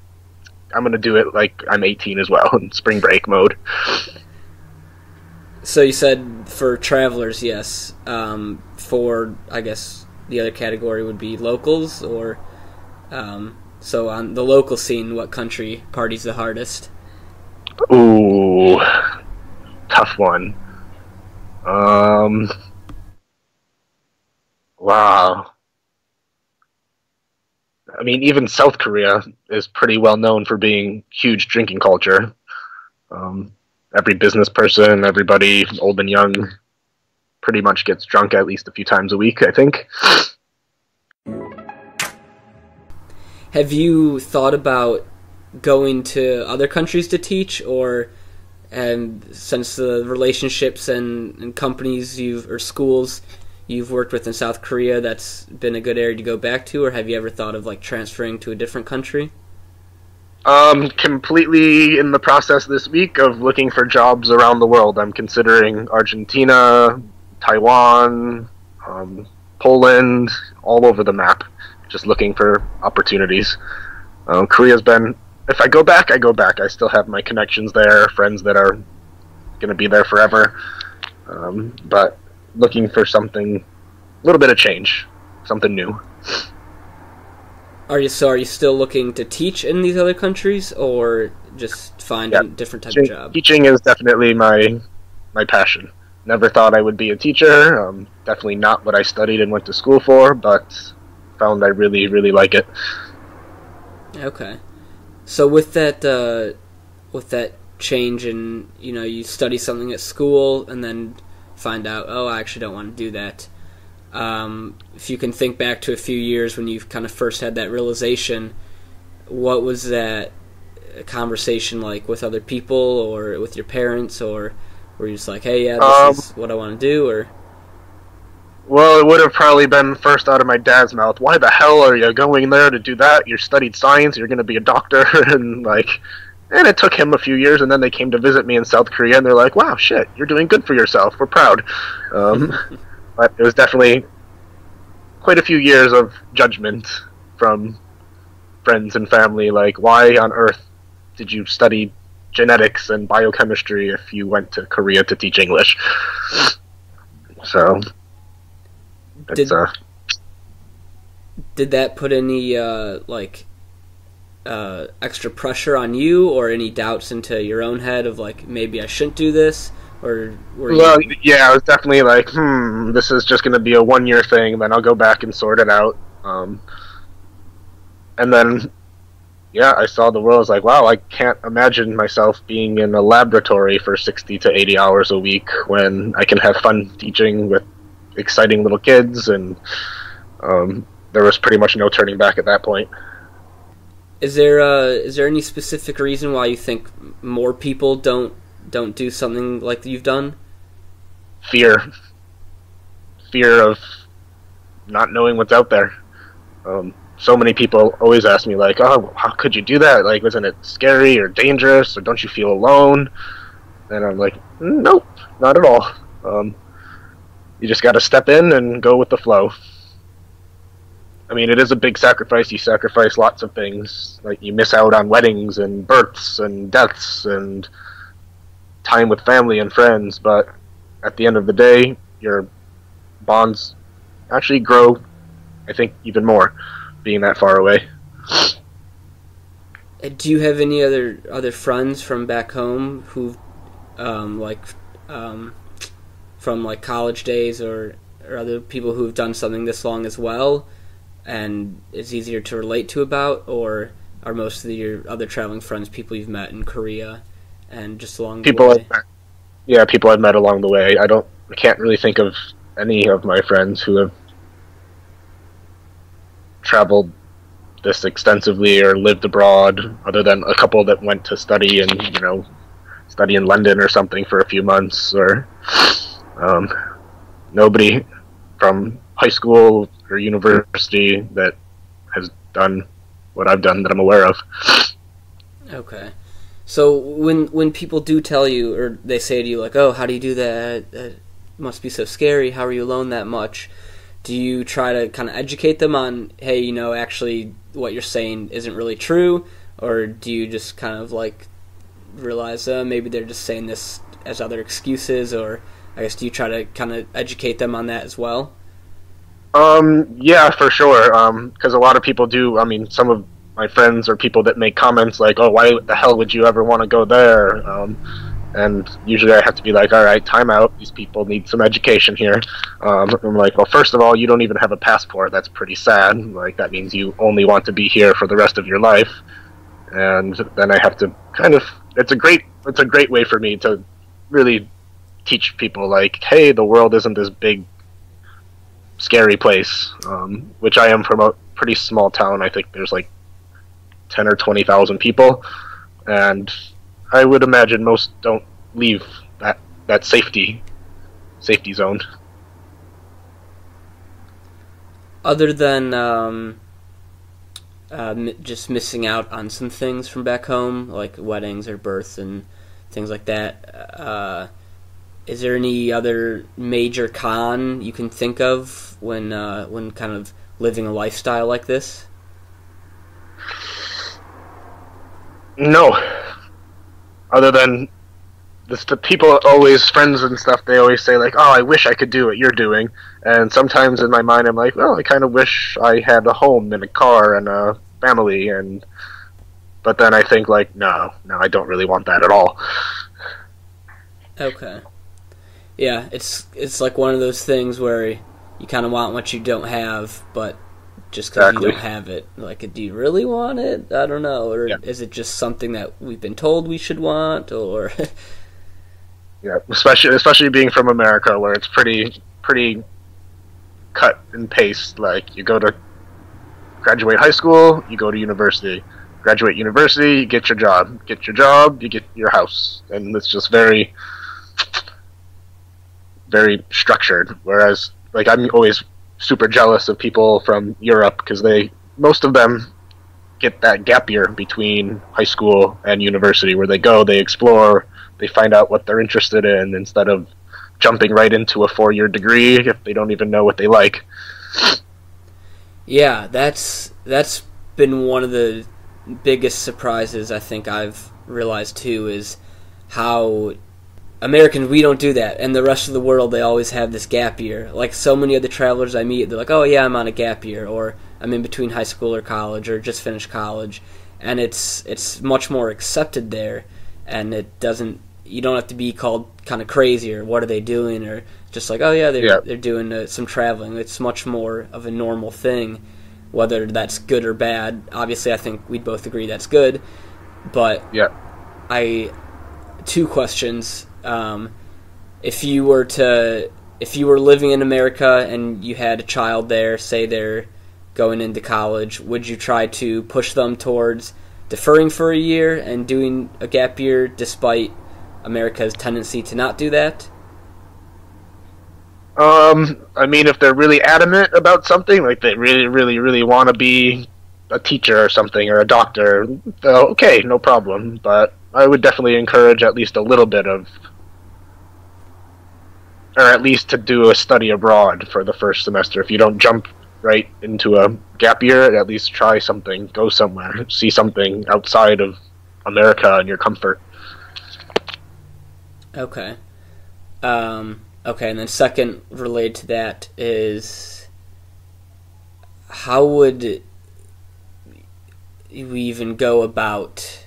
I'm going to do it like I'm 18 as well, in spring break mode. So you said for travelers, yes. For, I guess, the other category would be locals, or so on the local scene, what country parties the hardest? Ooh, tough one. Wow. I mean, even South Korea is pretty well known for being huge drinking culture. Every business person, everybody, old and young, pretty much gets drunk at least a few times a week, I think. Have you thought about going to other countries to teach, or since the relationships and companies or schools you've worked with in South Korea, that's been a good area to go back to, or have you ever thought of like transferring to a different country? Completely in the process this week of looking for jobs around the world. I'm considering Argentina, Taiwan, Poland, all over the map, just looking for opportunities. Korea's been, if I go back, I go back. I still have my connections there, friends that are going to be there forever. But looking for something, a little bit of change, something new. Are you still looking to teach in these other countries, or just find a different type of job? Teaching is definitely my passion. Never thought I would be a teacher. Definitely not what I studied and went to school for, but found I really, really like it. Okay. So with that change in, you study something at school and then find out, oh, I actually don't want to do that. If you can think back to a few years when you kind of first had that realization, what was that conversation like with other people or with your parents, or were you just like, hey, yeah, this is what I want to do, or? Well, it would have probably been first out of my dad's mouth. Why the hell are you going there to do that? You studied science, you're going to be a doctor, and it took him a few years, and then they came to visit me in South Korea, and they're like, wow, shit, you're doing good for yourself, we're proud. But it was definitely quite a few years of judgment from friends and family, like, why on earth did you study genetics and biochemistry if you went to Korea to teach English? So, did that put any, extra pressure on you, or any doubts into your own head of, like, maybe I shouldn't do this? Or yeah, I was definitely like, this is just going to be a one-year thing, then I'll go back and sort it out. And then, yeah, I saw the world. I was like, wow, I can't imagine myself being in a laboratory for 60 to 80 hours a week when I can have fun teaching with exciting little kids, and there was pretty much no turning back at that point. Is there any specific reason why you think more people don't do something like you've done? Fear of not knowing what's out there. So many people always ask me, like, oh, how could you do that? Like, wasn't it scary or dangerous, or don't you feel alone? And I'm like, nope, not at all. You just got to step in and go with the flow. I mean, it is a big sacrifice. You sacrifice lots of things. Like, you miss out on weddings and births and deaths and time with family and friends, but at the end of the day, your bonds actually grow, I think, even more, being that far away. Do you have any other friends from back home who, from like college days, or other people who've done something this long as well, and it's easier to relate to about, or are most of your other traveling friends people you've met in Korea and just along the way? People I've met along the way. I can't really think of any of my friends who have traveled this extensively or lived abroad, other than a couple that went to study in London or something for a few months, or nobody from high school or university that has done what I've done that I'm aware of. Okay. So when people do tell you, or they say to you, like, oh, how do you do that? That must be so scary. How are you alone that much? Do you try to kind of educate them on, hey, actually what you're saying isn't really true? Or do you just kind of like realize maybe they're just saying this as other excuses, or I guess do you try to kind of educate them on that as well? Yeah, for sure. Because a lot of people do. I mean, some of my friends or people that make comments like, "Oh, why the hell would you ever want to go there?" And usually I have to be like, "All right, time out. These people need some education here." I'm like, "Well, first of all, you don't even have a passport. That's pretty sad. Like, that means you only want to be here for the rest of your life." And then I have to kind of. It's a great way for me to really teach people, like, hey, the world isn't this big, scary place. Which I am from a pretty small town. I think there's like 10 or 20,000 people, and I would imagine most don't leave that safety zone. Other than just missing out on some things from back home, like weddings or births and things like that, is there any other major con you can think of when kind of living a lifestyle like this? No. Other than the people always, friends and stuff, they always say like, "Oh, I wish I could do what you're doing." And sometimes in my mind I'm like, well, I kind of wish I had a home and a car and a family, but then I think like, no, I don't really want that at all. Okay. Yeah, it's like one of those things where you kind of want what you don't have, but just because you don't have it, like, do you really want it? I don't know. Or is it just something that we've been told we should want? Or yeah, especially being from America, where it's pretty cut and paste. Like, you go to graduate high school, you go to university. Graduate university, you get your job. Get your job, you get your house. And it's just very, very structured. Whereas, like, I'm always super jealous of people from Europe, because most of them get that gap year between high school and university, where they go, they explore, they find out what they're interested in, instead of jumping right into a 4-year degree if they don't even know what they like. Yeah, that's been one of the biggest surprises I think I've realized too, is how Americans, we don't do that, and the rest of the world, they always have this gap year. Like, so many of the travelers I meet, they're like, "Oh yeah, I'm on a gap year," or "I'm in between high school or college," or "just finished college," and it's much more accepted there, and you don't have to be called kind of crazy or "what are they doing," or just like, "Oh yeah, they're doing some traveling." It's much more of a normal thing, whether that's good or bad. Obviously, I think we'd both agree that's good, but two questions. If you were living in America and you had a child there, say they're going into college, would you try to push them towards deferring for a year and doing a gap year despite America's tendency to not do that? I mean, if they're really adamant about something, like they really, really, really want to be a teacher or something, or a doctor, okay, no problem. But I would definitely encourage at least a little bit of, or at least to do a study abroad for the first semester. If you don't jump right into a gap year, at least try something, go somewhere, see something outside of America and your comfort. Okay. Okay, and then second, related to that, is how would we even go about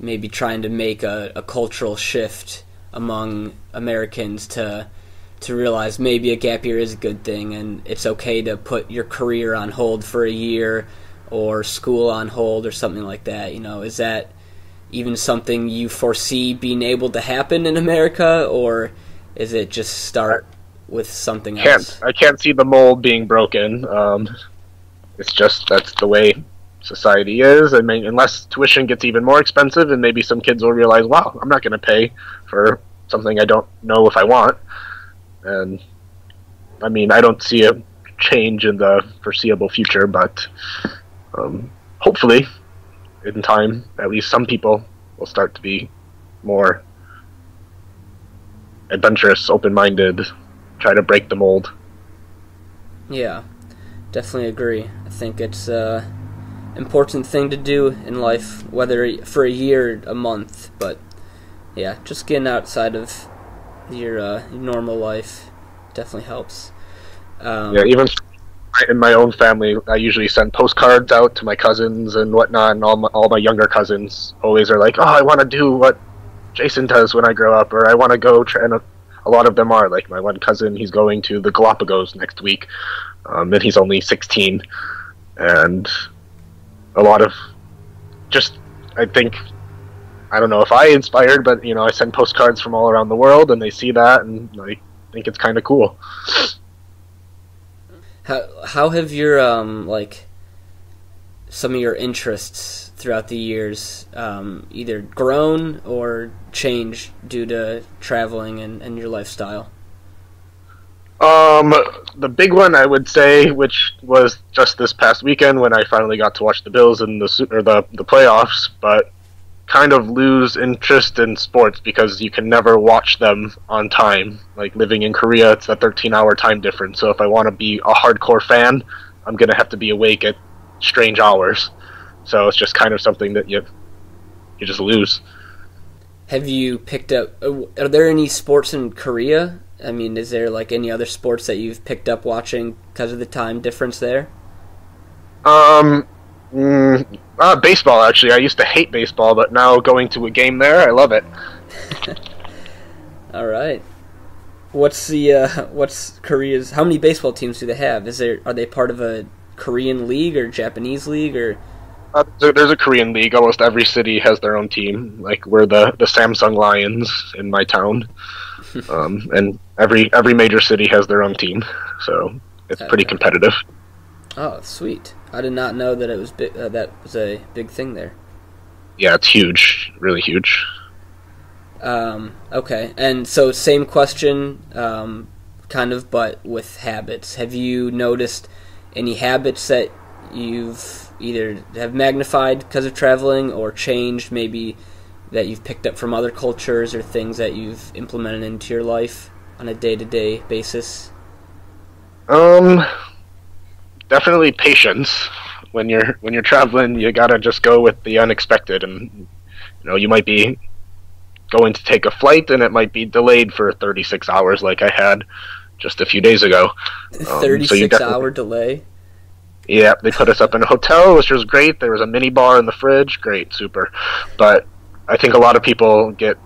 maybe trying to make a cultural shift among Americans to realize maybe a gap year is a good thing, and it's okay to put your career on hold for a year, or school on hold, or something like that? You know, is that even something you foresee being able to happen in America, or is it just start with something else? I can't see the mold being broken. It's just, that's the way society is. I mean, unless tuition gets even more expensive, and maybe some kids will realize, wow, I'm not going to pay for something I don't know if I want. And I mean, I don't see a change in the foreseeable future, but hopefully in time, at least some people will start to be more adventurous, open-minded, try to break the mold. Yeah, definitely agree. I think it's an important thing to do in life, whether for a year or a month, but Yeah, just getting outside of your normal life definitely helps. Yeah, even in my own family, I usually send postcards out to my cousins and whatnot, and all my younger cousins always are like, "Oh, I want to do what Jason does when I grow up," or "I want to go." And a lot of them are like my one cousin. He's going to the Galapagos next week, and he's only 16, and a lot of just I think. I don't know if I inspired, but I send postcards from all around the world, and they see that, and I think it's kind of cool. How have your some of your interests throughout the years either grown or changed due to traveling and your lifestyle? The big one I would say, which was just this past weekend when I finally got to watch the Bills in the playoffs, but kind of lose interest in sports because you can never watch them on time. Like living in Korea, it's a 13-hour time difference. So if I want to be a hardcore fan, I'm going to have to be awake at strange hours. So it's just kind of something that you just lose. Have you picked up, are there any sports in Korea? I mean, is there like any other sports that you've picked up watching because of the time difference there? Baseball, actually. I used to hate baseball, but now going to a game there, I love it. All right. What's Korea's? How many baseball teams do they have? Are they part of a Korean league or Japanese league or? There's a Korean league. Almost every city has their own team. Like we're the Samsung Lions in my town, and every major city has their own team. So it's pretty competitive. Oh, sweet. I did not know that it was that was a big thing there. Yeah, it's huge. Really huge. Okay. And so same question, kind of, but with habits. Have you noticed any habits that you've either have magnified because of traveling or changed maybe that you've picked up from other cultures or things that you've implemented into your life on a day-to-day basis? Definitely patience. When you're traveling, you gotta just go with the unexpected, and you might be going to take a flight and it might be delayed for 36 hours, like I had just a few days ago. 36-hour delay. Yeah, they put us up in a hotel, which was great. There was a mini bar in the fridge, great, super. But I think a lot of people get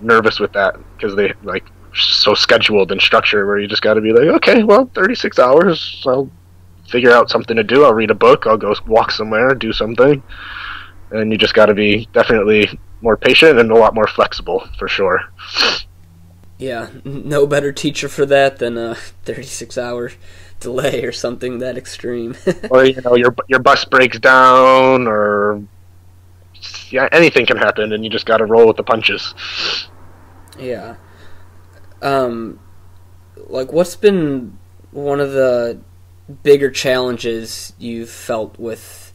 nervous with that because they like so scheduled and structured, where you just got to be like, okay, well, 36 hours, I'll figure out something to do. I'll read a book. I'll go walk somewhere, do something. And you just got to be definitely more patient and a lot more flexible, for sure. Yeah, no better teacher for that than a 36-hour delay or something that extreme. Or your bus breaks down, or anything can happen, and you just got to roll with the punches. Yeah. Like, what's been one of the bigger challenges you've felt with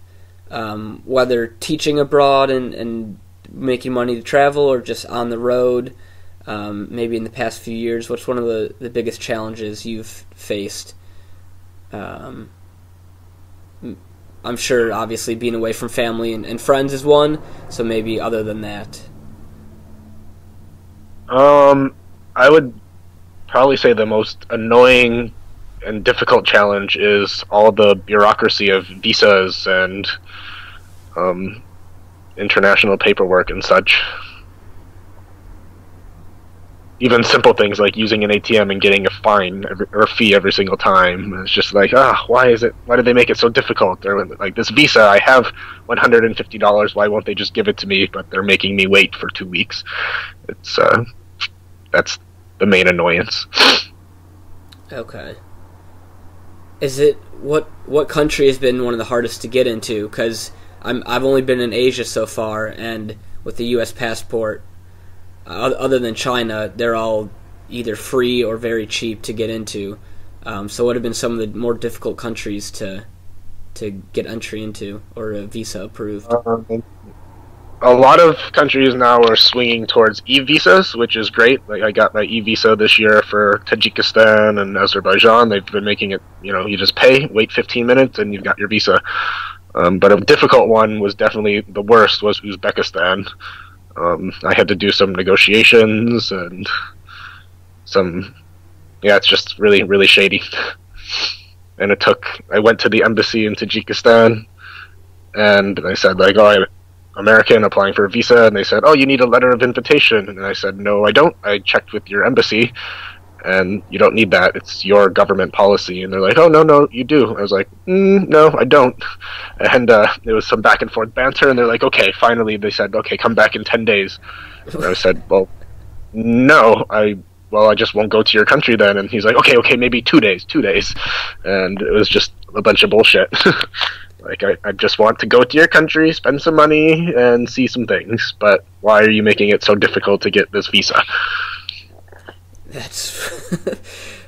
whether teaching abroad and making money to travel or just on the road, maybe in the past few years? What's one of the biggest challenges you've faced? I'm sure, obviously, being away from family and friends is one, so maybe other than that. I would probably say the most annoying and difficult challenge is all the bureaucracy of visas and international paperwork and such. Even simple things like using an ATM and getting a fine or a fee every single time. It's just like, why did they make it so difficult? Or like, this visa, I have $150, why won't they just give it to me? But they're making me wait for 2 weeks. It's that's the main annoyance. Okay. Is it what country has been one of the hardest to get into? Because I've only been in Asia so far, and with the U.S. passport, other than China, they're all either free or very cheap to get into. So what have been some of the more difficult countries to get entry into or a visa approved? A lot of countries now are swinging towards e-visas, which is great. Like, I got my e-visa this year for Tajikistan and Azerbaijan. They've been making it, you just pay, wait 15 minutes, and you've got your visa. But a difficult one was definitely the worst was Uzbekistan. I had to do some negotiations and some, yeah, it's just really, really shady. And I went to the embassy in Tajikistan, and I said, like, oh, I'm American applying for a visa, and they said, oh, you need a letter of invitation. And I said, no, I don't. I checked with your embassy, and you don't need that. It's your government policy. And they're like, oh, no, you do. I was like, no, I don't. And there was some back and forth banter, and they're like, okay, finally, they said, okay, come back in 10 days. And I said, well, no, I just won't go to your country then. And he's like, okay, maybe 2 days. And it was just a bunch of bullshit. Like, I just want to go to your country, spend some money, and see some things. But why are you making it so difficult to get this visa? That's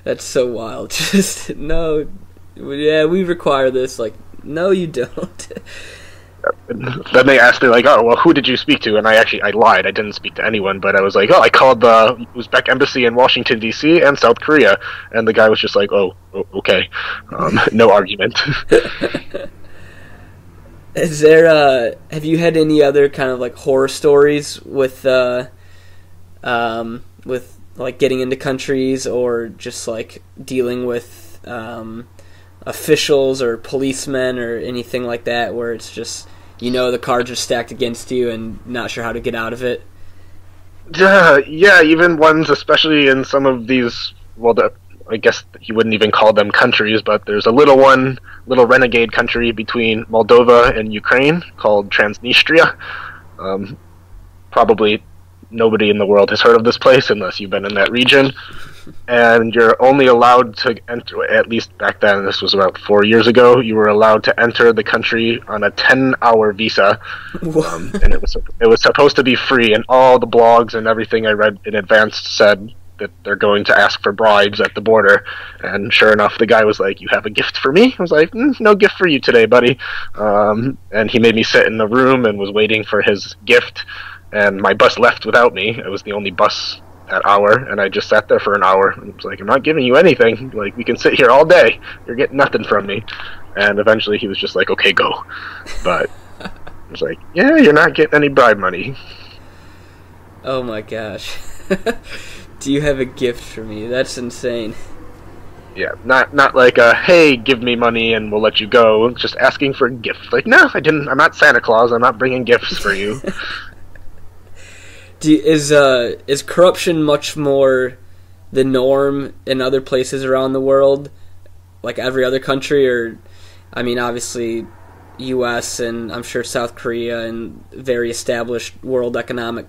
that's so wild. Just, no, yeah, we require this. Like, no, you don't. Then they asked, they're like, oh, well, who did you speak to? And I lied. I didn't speak to anyone, but I was like, oh, I called the Uzbek embassy in Washington, D.C. and South Korea. And the guy was just like, oh okay. No argument. Is there, have you had any other kind of, like, horror stories with like, getting into countries, or just, like, dealing with, officials or policemen or anything like that, where it's just, the cards are stacked against you and not sure how to get out of it? Yeah, even ones, especially in some of these, I guess you wouldn't even call them countries, but there's a little renegade country between Moldova and Ukraine called Transnistria. Probably nobody in the world has heard of this place unless you've been in that region. And you're only allowed to enter, at least back then, this was about 4 years ago, you were allowed to enter the country on a 10-hour visa. And it was supposed to be free, and all the blogs and everything I read in advance said that they're going to ask for bribes at the border. And sure enough, the guy was like, you have a gift for me? I was like, no gift for you today, buddy. And he made me sit in the room and was waiting for his gift. And my bus left without me. It was the only bus that hour, and I just sat there for an hour. I was like, I'm not giving you anything. Like, we can sit here all day. You're getting nothing from me. And eventually he was just like, okay, go. But I was like, yeah, you're not getting any bribe money. Oh my gosh. Do you have a gift for me? That's insane. Yeah, not like a, hey, give me money and we'll let you go. Just asking for a gift. Like, no, I didn't. I'm not Santa Claus. I'm not bringing gifts for you. Is corruption much more the norm in other places around the world, like every other country? Or, I mean, obviously, U.S. and I'm sure South Korea and very established world economic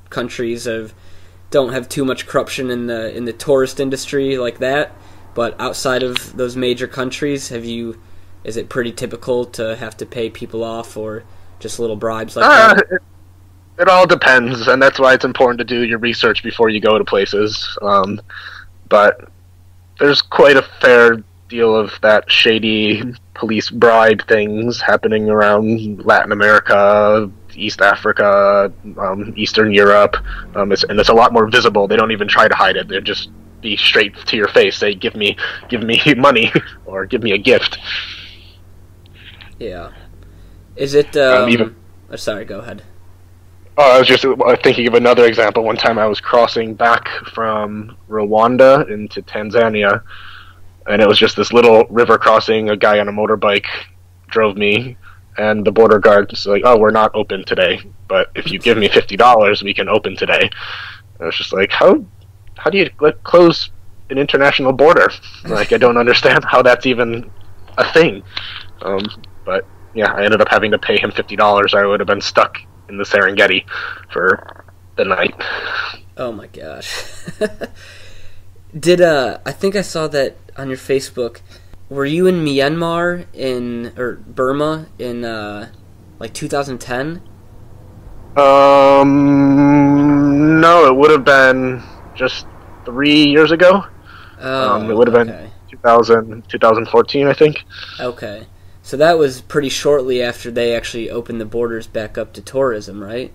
countries don't have too much corruption in the tourist industry like that. But outside of those major countries, is it pretty typical to have to pay people off or just little bribes like that? It all depends, and that's why it's important to do your research before you go to places. But there's quite a fair deal of that shady police bribe things happening around Latin America, East Africa, Eastern Europe, and it's a lot more visible. They don't even try to hide it. They just be straight to your face, say, give me money, or give me a gift. Yeah. Is it, sorry, go ahead. I was just thinking of another example. One time I was crossing back from Rwanda into Tanzania, and it was just this little river crossing. A guy on a motorbike drove me, and the border guard was like, oh, we're not open today, but if you give me $50, we can open today. I was just like, how do you close an international border? Like, I don't understand how that's even a thing. But yeah, I ended up having to pay him $50, or I would have been stuck in the Serengeti for the night. Oh my gosh. I think I saw that on your Facebook. Were you in Myanmar or Burma in like 2010? No, it would have been just 3 years ago. It would have been 2014, I think. Okay. So that was pretty shortly after they actually opened the borders back up to tourism, right?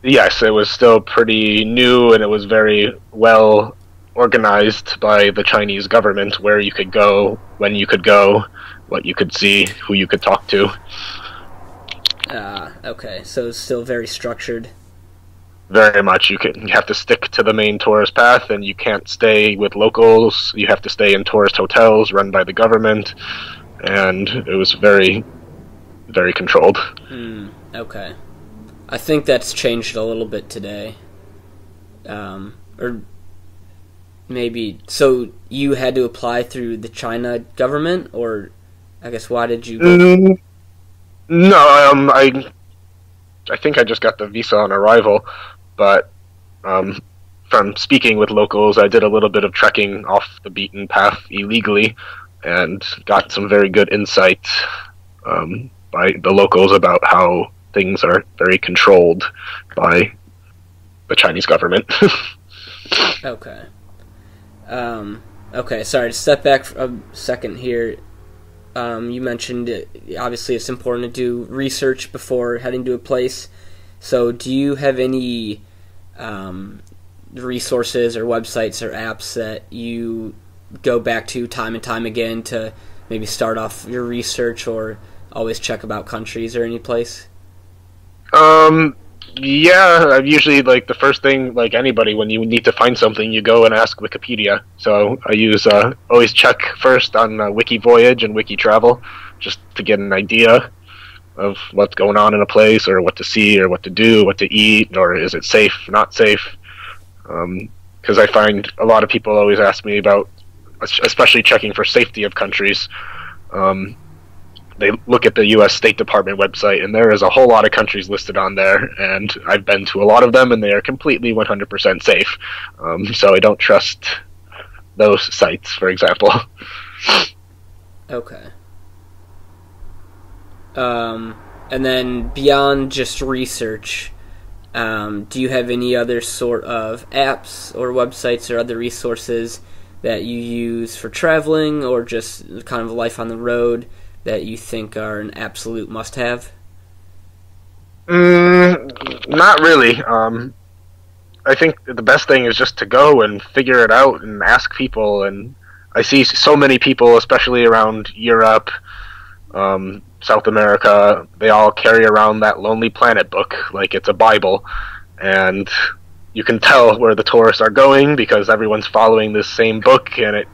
Yes, it was still pretty new, and it was very well organized by the Chinese government, where you could go, when you could go, what you could see, who you could talk to. Okay. So it's still very structured. very much. You have to stick to the main tourist path, and you can't stay with locals. You have to stay in tourist hotels run by the government, and it was very, very controlled. Okay. I think that's changed a little bit today. Or maybe... So you had to apply through the China government, or I guess why did you go? No, I think I just got the visa on arrival, but from speaking with locals, I did a little bit of trekking off the beaten path illegally and got some very good insight by the locals about how things are very controlled by the Chinese government. Okay. Okay, sorry, to step back for a second here. You mentioned obviously it's important to do research before heading to a place. So do you have any resources or websites or apps that you go back to time and time again to maybe start off your research, or always check about countries or any place? Yeah, I've usually, like, the first thing, like anybody, when you need to find something, you go and ask Wikipedia. So I use, always check first on Wikivoyage and Wikitravel, just to get an idea of what's going on in a place, or what to see, or what to do, what to eat, or is it safe, not safe. Because I find a lot of people always ask me about, especially checking for safety of countries. They look at the U.S. State Department website, and there is a whole lot of countries listed on there, and I've been to a lot of them, and they are completely 100% safe. So I don't trust those sites, for example. Okay. And then beyond just research, do you have any other sort of apps or websites or other resources that you use for traveling, or just kind of life on the road, that you think are an absolute must-have? Not really. I think the best thing is just to go and figure it out and ask people. And I see so many people, especially around Europe, South America, they all carry around that Lonely Planet book like it's a Bible. And you can tell where the tourists are going because everyone's following this same book, and it,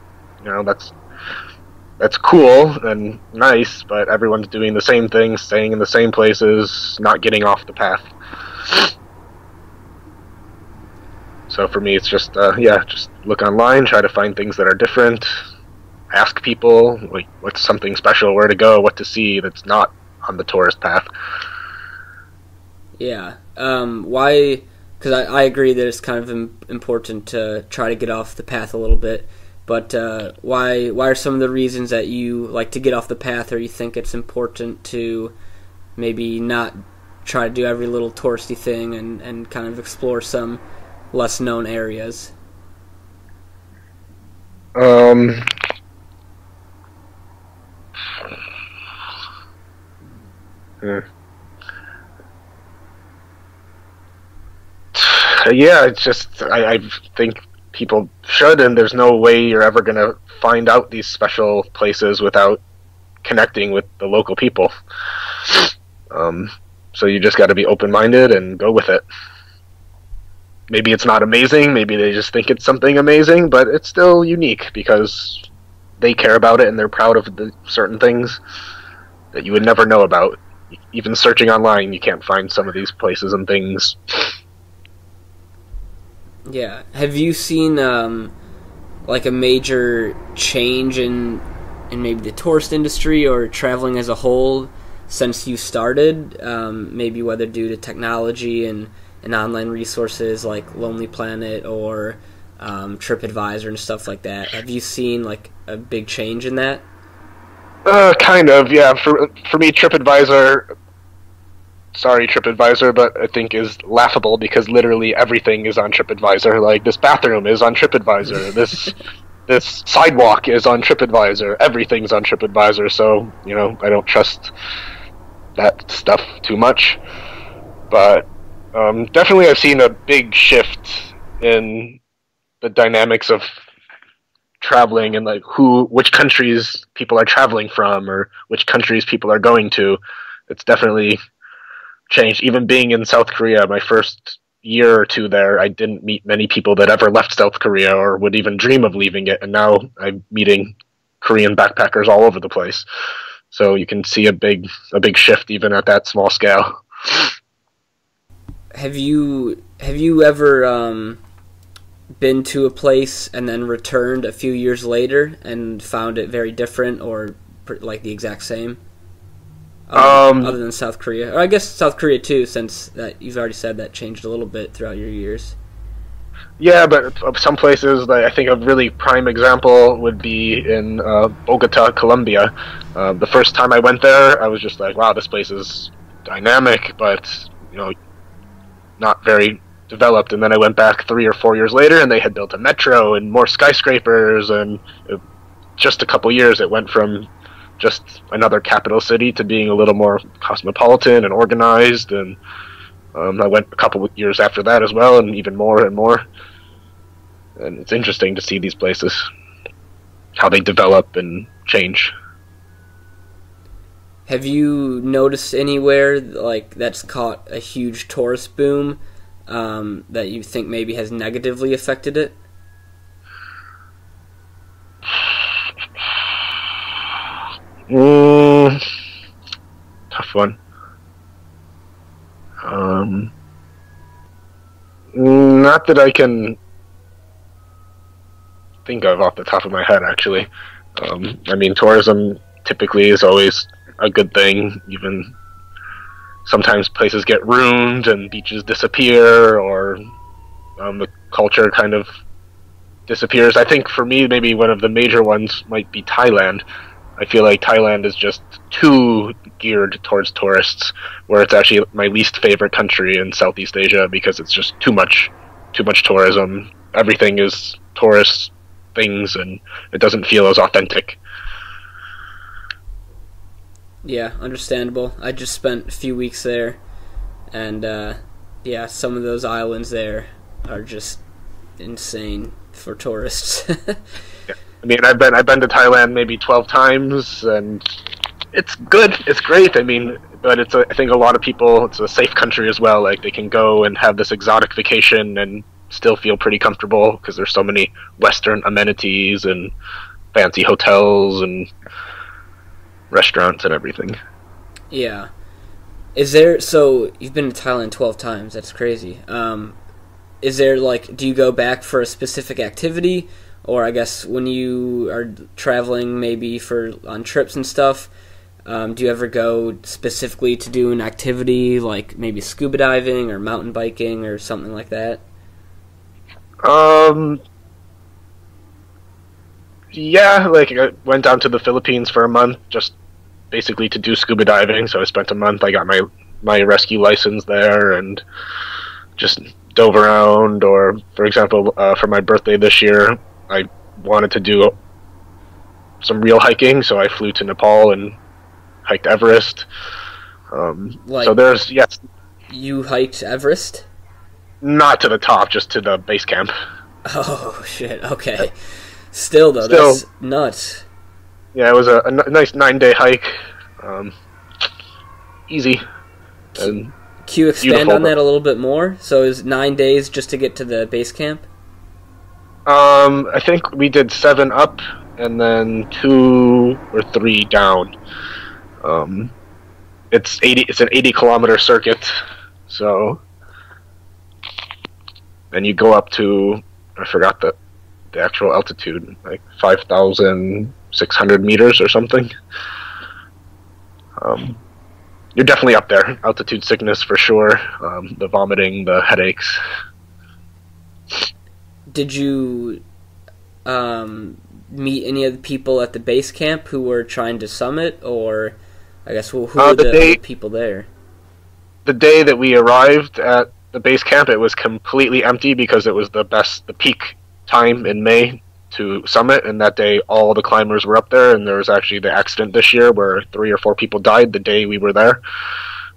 that's cool and nice, but everyone's doing the same thing, staying in the same places, not getting off the path. So for me, it's just, just look online, try to find things that are different, ask people, like, what's something special, where to go, what to see that's not on the tourist path. Yeah. Why? Because I agree that it's kind of important to try to get off the path a little bit. But why are some of the reasons that you like to get off the path, or you think it's important to maybe not try to do every little touristy thing and kind of explore some less known areas? Yeah, it's just, I think people should, and there's no way you're ever going to find out these special places without connecting with the local people. So you just got to be open-minded and go with it. Maybe it's not amazing, maybe they just think it's something amazing, but it's still unique because they care about it and they're proud of the certain things that you would never know about. Even searching online, you can't find some of these places and things. Yeah. Have you seen like a major change in maybe the tourist industry or traveling as a whole since you started? Maybe whether due to technology and online resources like Lonely Planet or TripAdvisor and stuff like that. Have you seen like a big change in that? Kind of, yeah. For me, TripAdvisor, sorry TripAdvisor, but I think is laughable because literally everything is on TripAdvisor. Like, this bathroom is on TripAdvisor. This sidewalk is on TripAdvisor. Everything's on TripAdvisor. So I don't trust that stuff too much. But definitely, I've seen a big shift in the dynamics of traveling and like which countries people are traveling from or which countries people are going to. It's definitely changed. Even being in South Korea, my first year or two there, I didn't meet many people that ever left South Korea or would even dream of leaving it, and now I'm meeting Korean backpackers all over the place. So you can see a big shift even at that small scale. Have you ever been to a place and then returned a few years later and found it very different or like the exact same? Other than South Korea, or I guess South Korea too, since that you've already said that changed a little bit throughout your years. Yeah, but some places, like, I think a really prime example would be in Bogota, Colombia. The first time I went there, I was just like, wow, this place is dynamic, but not very developed. And then I went back 3 or 4 years later, and they had built a metro and more skyscrapers, and just a couple years it went from just another capital city to being a little more cosmopolitan and organized. And I went a couple of years after that as well, and even more and more. And it's interesting to see these places, how they develop and change. Have you noticed anywhere like that's caught a huge tourist boom that you think maybe has negatively affected it? Tough one. Not that I can think of off the top of my head, actually. I mean, tourism typically is always a good thing. Even sometimes places get ruined and beaches disappear, or the culture kind of disappears. I think for me, maybe one of the major ones might be Thailand. I feel like Thailand is just too geared towards tourists, where it's actually my least favorite country in Southeast Asia because it's just too much tourism. Everything is tourist things, and it doesn't feel as authentic. Yeah, understandable. I just spent a few weeks there, and yeah, some of those islands there are just insane for tourists. Yeah. I mean, I've been to Thailand maybe 12 times, and it's good. It's great. I mean, but I think a lot of people, it's a safe country as well. Like, they can go and have this exotic vacation and still feel pretty comfortable because there's so many Western amenities and fancy hotels and restaurants and everything. Yeah. So you've been to Thailand 12 times. That's crazy. Is there, like, do you go back for a specific activity? Or I guess when you are traveling maybe on trips and stuff, do you ever go specifically to do an activity like maybe scuba diving or mountain biking or something like that? Yeah, like I went down to the Philippines for a month just basically to do scuba diving. So I spent a month. I got my rescue license there and just dove around. Or, for example, for my birthday this year, I wanted to do some real hiking, so I flew to Nepal and hiked Everest. So there's, yes. You hiked Everest? Not to the top, just to the base camp. Oh, shit, okay. Still, that's nuts. Yeah, it was a nice 9-day hike. Easy. And can you expand on that a little bit more? So is 9 days just to get to the base camp? I think we did 7 up and then 2 or 3 down. It's an 80-kilometer circuit, so, and you go up to, I forgot the actual altitude, like 5,600 meters or something. You're definitely up there. Altitude sickness for sure. The vomiting, the headaches. Did you meet any of the people at the base camp who were trying to summit, or I guess who were the other people there? The day that we arrived at the base camp, it was completely empty because it was the peak time in May to summit, and that day all the climbers were up there, and there was actually the accident this year where 3 or 4 people died the day we were there.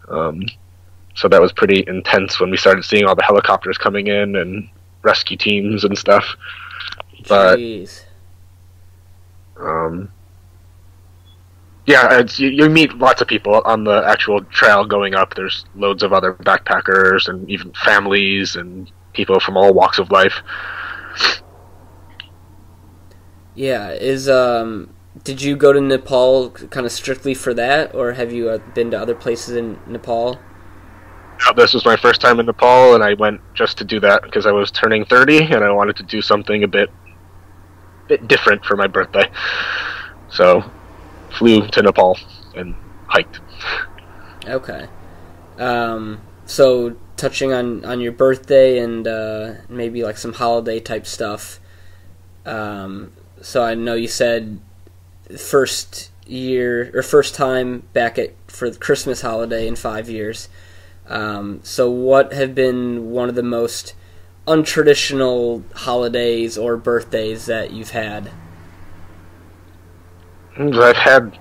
So that was pretty intense when we started seeing all the helicopters coming in and rescue teams and stuff. But Jeez. Yeah, you meet lots of people on the actual trail going up. There's loads of other backpackers and even families and people from all walks of life. Yeah, did you go to Nepal kind of strictly for that, or have you been to other places in Nepal? This was my first time in Nepal, and I went just to do that because I was turning 30 and I wanted to do something a bit different for my birthday. So, flew to Nepal and hiked. Okay. So, touching on your birthday and maybe like some holiday type stuff. So I know you said first time back for the Christmas holiday in 5 years. So what have been one of the most untraditional holidays or birthdays that you've had? I've had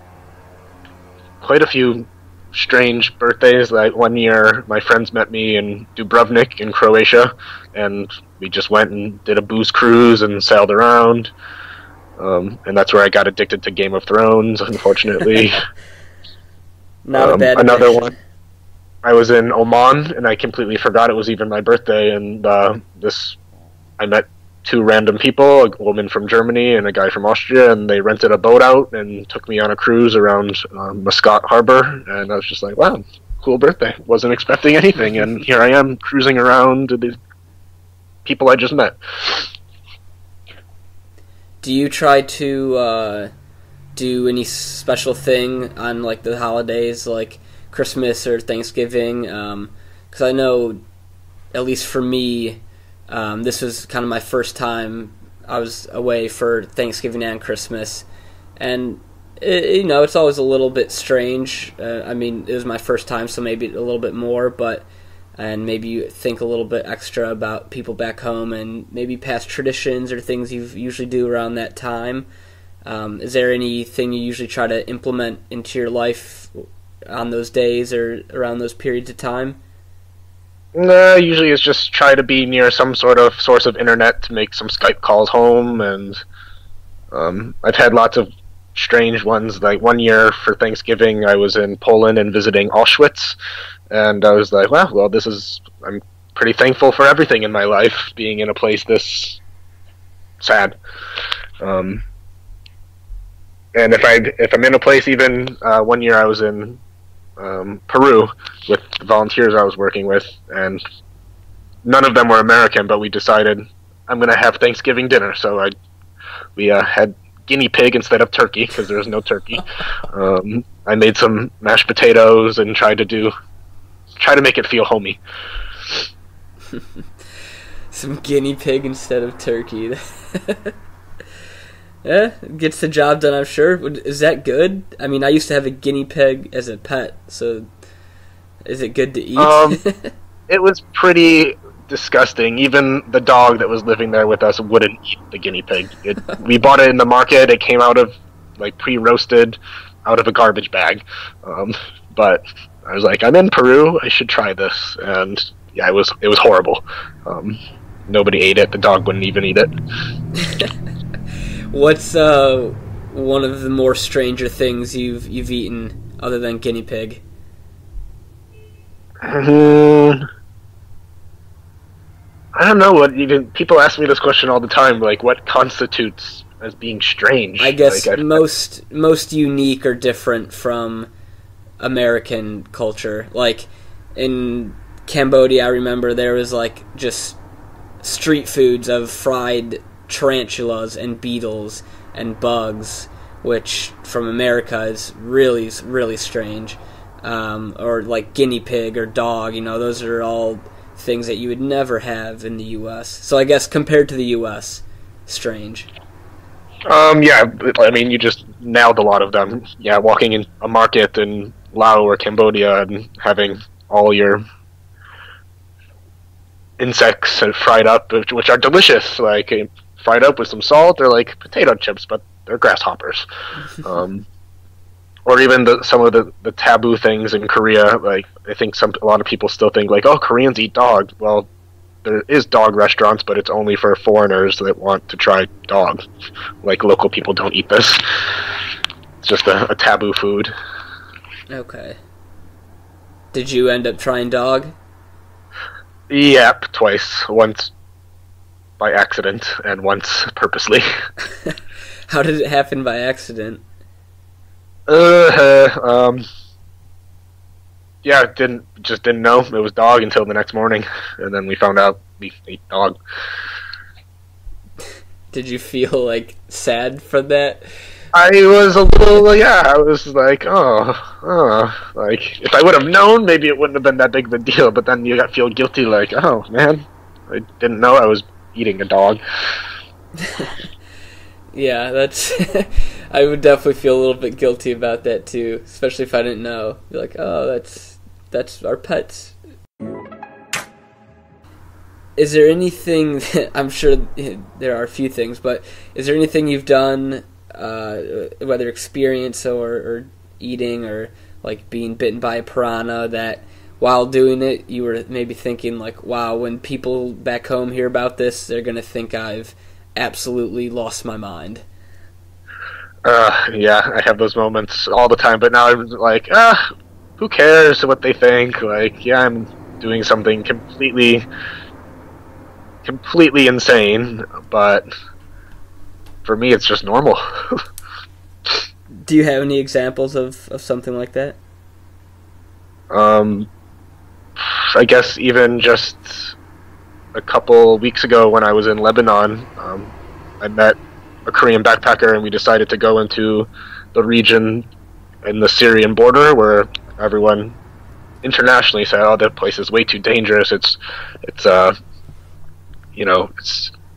quite a few strange birthdays. Like one year, my friends met me in Dubrovnik in Croatia, and we just went and did a booze cruise and sailed around. And that's where I got addicted to Game of Thrones, unfortunately. Not a bad another addiction. one. I was in Oman, and I completely forgot it was even my birthday. And I met two random people, a woman from Germany and a guy from Austria, and they rented a boat out and took me on a cruise around Muscat Harbor. And I was just like, wow, cool birthday. Wasn't expecting anything, and here I am cruising around to these people I just met. Do you try to do any special thing on like the holidays, like Christmas or Thanksgiving? Because I know, at least for me, this was kind of my first time I was away for Thanksgiving and Christmas, and it's always a little bit strange. I mean, it was my first time, so maybe a little bit more, and maybe you think a little bit extra about people back home and maybe past traditions or things you usually do around that time. Is there anything you usually try to implement into your life on those days or around those periods of time? No, usually it's just try to be near some sort of source of internet to make some Skype calls home, and I've had lots of strange ones. Like one year for Thanksgiving, I was in Poland and visiting Auschwitz, and I was like, well, I'm pretty thankful for everything in my life, being in a place this sad. And if I'm in a place, even one year I was in Peru with the volunteers I was working with, and none of them were American, but we decided I'm going to have Thanksgiving dinner, so we had guinea pig instead of turkey because there was no turkey. I made some mashed potatoes and tried to make it feel homey. Some guinea pig instead of turkey. Yeah, gets the job done, I'm sure. Is that good? I mean, I used to have a guinea pig as a pet, so is it good to eat? It was pretty disgusting. Even the dog that was living there with us wouldn't eat the guinea pig. We bought it in the market. It came out of, like, pre-roasted, out of a garbage bag. But I was like, I'm in Peru, I should try this. And yeah, it was horrible. Nobody ate it. The dog wouldn't even eat it. What's one of the more stranger things you've eaten other than guinea pig? I don't know what people ask me this question all the time. Like, what constitutes as being strange? I guess most unique or different from American culture. Like in Cambodia, I remember there was like just street foods of fried tarantulas and beetles and bugs, which from America is really, really strange. Or like guinea pig or dog, those are all things that you would never have in the U.S. So I guess compared to the U.S., strange. Yeah, I mean, you just nailed a lot of them. Yeah, walking in a market in Laos or Cambodia and having all your insects fried up, which are delicious, like fried up with some salt. They're like potato chips, but they're grasshoppers. Or even some of the taboo things in Korea. Like, I think a lot of people still think like, oh, Koreans eat dog. Well, there is dog restaurants, but it's only for foreigners that want to try dog. Like, local people don't eat this. It's just a taboo food. Okay. Did you end up trying dog? Yep, twice. Once by accident and once purposely. How did it happen by accident? Yeah, didn't know it was dog until the next morning, and then we found out we ate dog. Did you feel like sad for that? I was a little, yeah, I was like, like, if I would have known, maybe it wouldn't have been that big of a deal, but then you feel guilty, like, oh, man, I didn't know I was eating a dog. Yeah, that's... I would definitely feel a little bit guilty about that, too, especially if I didn't know. Be like, oh, that's our pets. Is there anything that, I'm sure there are a few things, but is there anything you've done, whether experience or eating or like being bitten by a piranha, that while doing it you were maybe thinking like, wow, when people back home hear about this, they're going to think I've absolutely lost my mind? Yeah, I have those moments all the time, but now I'm like, who cares what they think? Like, yeah, I'm doing something completely insane, but for me it's just normal. Do you have any examples of something like that? I guess even just a couple weeks ago when I was in Lebanon, I met a Korean backpacker and we decided to go into the region in the Syrian border where everyone internationally said, oh, that place is way too dangerous, it's it's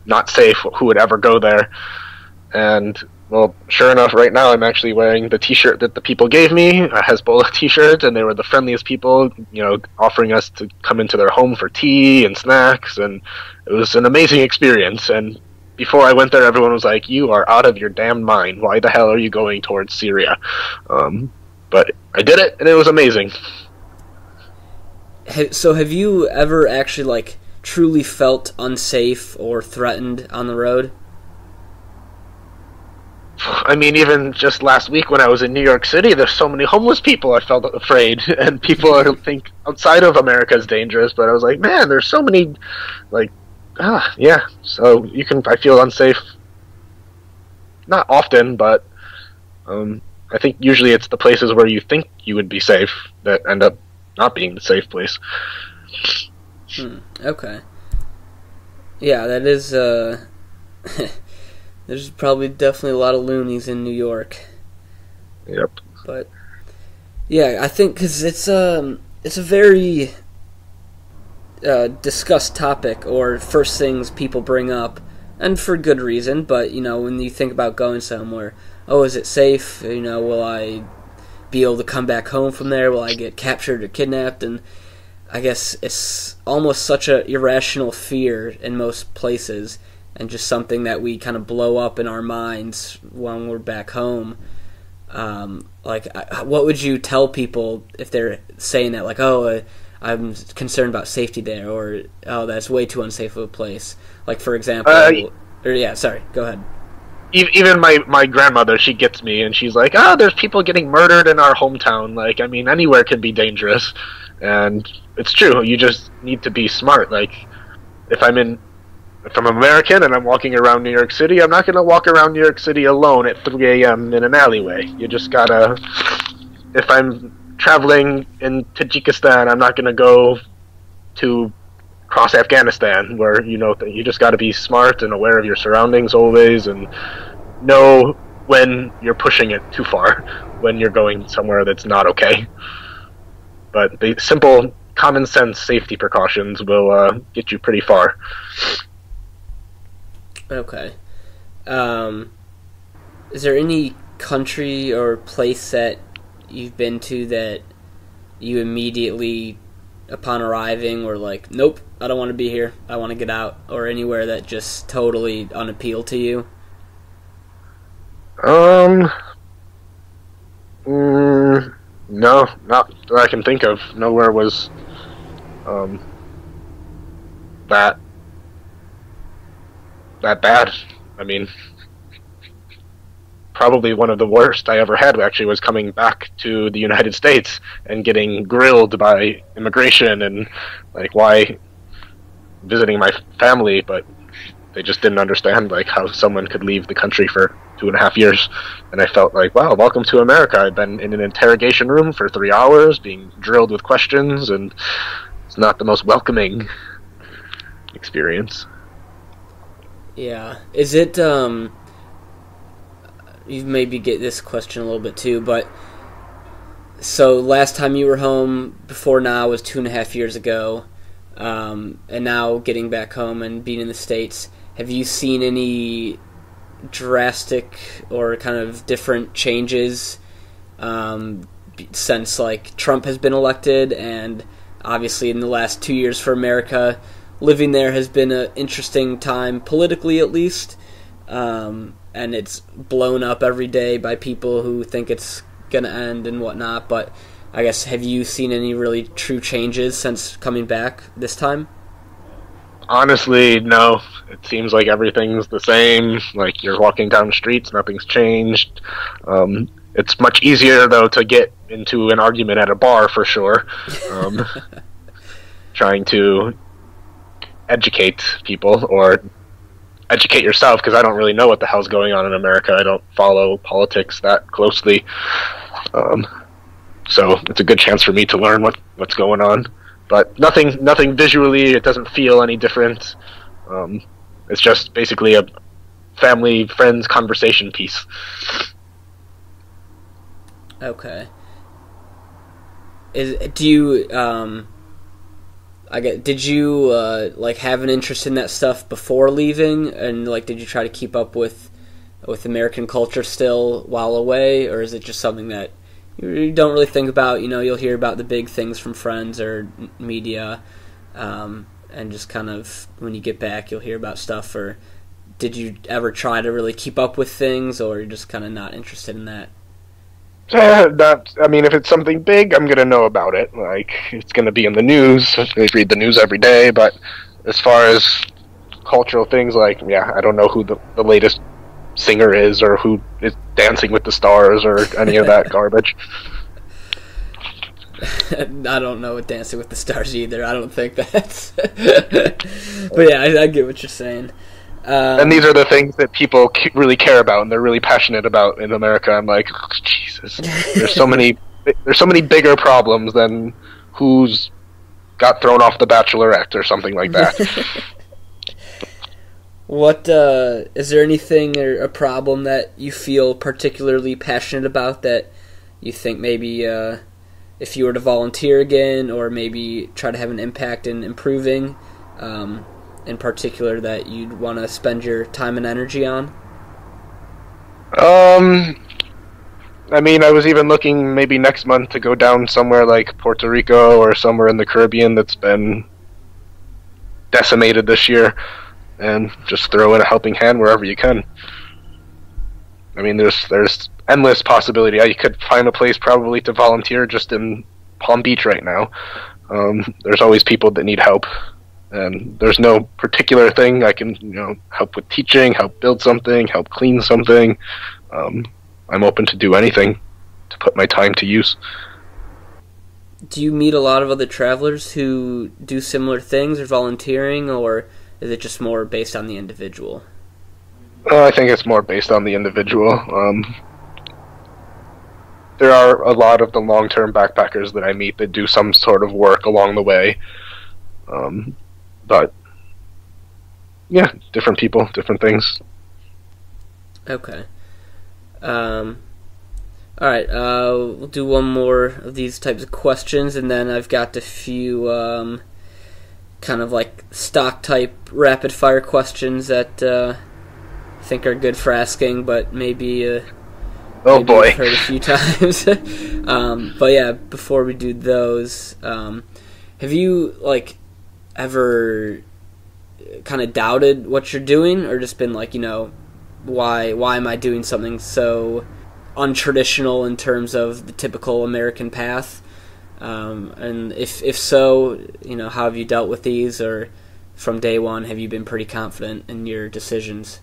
not safe, who would ever go there? And, well, sure enough, right now I'm actually wearing the t-shirt that the people gave me, a Hezbollah t-shirt, and they were the friendliest people, offering us to come into their home for tea and snacks, and it was an amazing experience. And before I went there, everyone was like, you are out of your damn mind, why the hell are you going towards Syria? But I did it, and it was amazing. So have you ever actually, like, truly felt unsafe or threatened on the road? I mean, even just last week when I was in New York City, there's so many homeless people, I felt afraid. And people think outside of America is dangerous, but I was like, man, there's so many, like, yeah. So I feel unsafe. Not often, but I think usually it's the places where you think you would be safe that end up not being the safe place. Okay. Yeah, that is, there's probably definitely a lot of loonies in New York. Yep. But, yeah, I think because it's a very discussed topic, or first things people bring up, and for good reason, but, when you think about going somewhere, oh, is it safe? Will I be able to come back home from there? Will I get captured or kidnapped? And I guess it's almost such an irrational fear in most places, and just something that we kind of blow up in our minds when we're back home. What would you tell people if they're saying that, like, oh, I'm concerned about safety there, or, oh, that's way too unsafe of a place? Like, for example, go ahead. Even my grandmother, she gets me, and she's like, there's people getting murdered in our hometown. Like, I mean, anywhere can be dangerous. And it's true, you just need to be smart. Like, if I'm American and I'm walking around New York City, I'm not going to walk around New York City alone at 3 a.m. in an alleyway. You just gotta... If I'm traveling in Tajikistan, I'm not going to go to cross Afghanistan, where, you just gotta be smart and aware of your surroundings always, and know when you're pushing it too far, when you're going somewhere that's not okay. But the simple, common sense safety precautions will get you pretty far. Okay. Is there any country or place that you've been to that you immediately, upon arriving, were like, nope, I don't want to be here, I want to get out, or anywhere that just totally unappeal to you? No, not that I can think of. Nowhere was that bad. I mean, probably one of the worst I ever had actually was coming back to the United States and getting grilled by immigration and like why visiting my family, but they just didn't understand like how someone could leave the country for 2.5 years. And I felt like, wow, welcome to America. I've been in an interrogation room for 3 hours being drilled with questions, and it's not the most welcoming experience. Yeah. Is it, you maybe get this question a little bit too, but so last time you were home before now was 2.5 years ago, and now getting back home and being in the States, have you seen any drastic or kind of different changes since like Trump has been elected? And obviously in the last 2 years for America, living there has been an interesting time politically, at least, and it's blown up every day by people who think it's gonna end and whatnot. But I guess, have you seen any really true changes since coming back this time? Honestly, no. It seems like everything's the same. Like, you're walking down the streets, nothing's changed. It's much easier, though, to get into an argument at a bar, for sure. Trying to educate people, or educate yourself, because I don't really know what the hell's going on in America. I don't follow politics that closely. So it's a good chance for me to learn what's going on. But nothing visually. It doesn't feel any different. It's just basically a family, friends conversation piece. Okay. Did you like have an interest in that stuff before leaving, and like did you try to keep up with American culture still while away, or is it just something that you don't really think about? You know, you'll hear about the big things from friends or media, and just kind of when you get back you'll hear about stuff. Or did you ever try to really keep up with things, or you're just kind of not interested in that? I mean, if it's something big, I'm going to know about it. Like, it's going to be in the news. I read the news every day. But as far as cultural things, like, yeah, I don't know who the latest singer is, or who is Dancing with the Stars, or any of that garbage. I don't know what Dancing with the Stars either. I don't think that's... But yeah, I get what you're saying. And these are the things that people really care about, and they're really passionate about in America. I'm like, oh, Jesus, there's so many bigger problems than who's got thrown off the Bachelorette or something like that. What is there anything or a problem that you feel particularly passionate about that you think maybe if you were to volunteer again, or maybe try to have an impact in improving, in particular, that you'd want to spend your time and energy on? I mean, I was even looking maybe next month to go down somewhere like Puerto Rico or somewhere in the Caribbean that's been decimated this year, and just throw in a helping hand wherever you can. I mean, there's endless possibility. You could find a place probably to volunteer just in Palm Beach right now. There's always people that need help. And there's no particular thing I can, help with teaching, help build something, help clean something. I'm open to do anything to put my time to use. Do you meet a lot of other travelers who do similar things or volunteering, or is it just more based on the individual? I think it's more based on the individual. There are a lot of the long-term backpackers that I meet that do some sort of work along the way. But, yeah, different people, different things. Okay. Alright, we'll do one more of these types of questions, and then I've got a few kind of like stock-type rapid-fire questions that I think are good for asking, but maybe... Oh boy. I've heard a few times. But yeah, before we do those, have you, like, ever kind of doubted what you're doing, or just been like, why am I doing something so untraditional in terms of the typical American path? And if so, how have you dealt with these, or from day one have you been pretty confident in your decisions?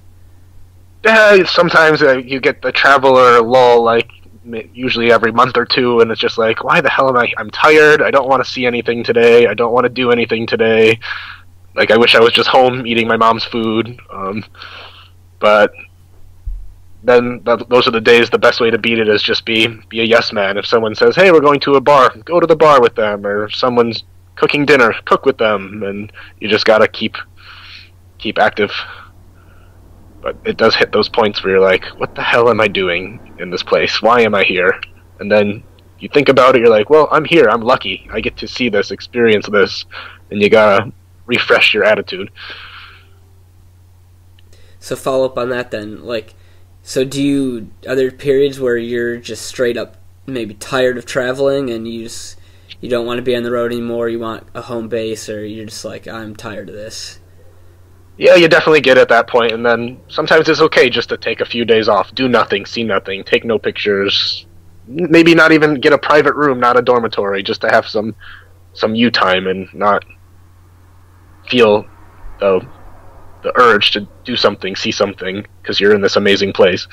Sometimes you get the traveler lull, like usually every month or two, and it's just like, why the hell am I? I'm tired. I don't want to see anything today. I don't want to do anything today. Like, I wish I was just home eating my mom's food. But then those are the days. The best way to beat it is just be a yes man. If someone says, "Hey, we're going to a bar," go to the bar with them. Or if someone's cooking dinner, cook with them. And you just gotta keep active. But it does hit those points where you're like, what the hell am I doing in this place? Why am I here? And then you think about it, you're like, well, I'm here. I'm lucky. I get to see this, experience this. And you gotta refresh your attitude. So follow up on that then. Like, so are there periods where you're just straight up maybe tired of traveling and you don't want to be on the road anymore, you want a home base, or you're just like, I'm tired of this? Yeah, you definitely get at that point, and then sometimes it's okay just to take a few days off, do nothing, see nothing, take no pictures, maybe not even get a private room, not a dormitory, just to have some you time and not feel the urge to do something, see something, because you're in this amazing place.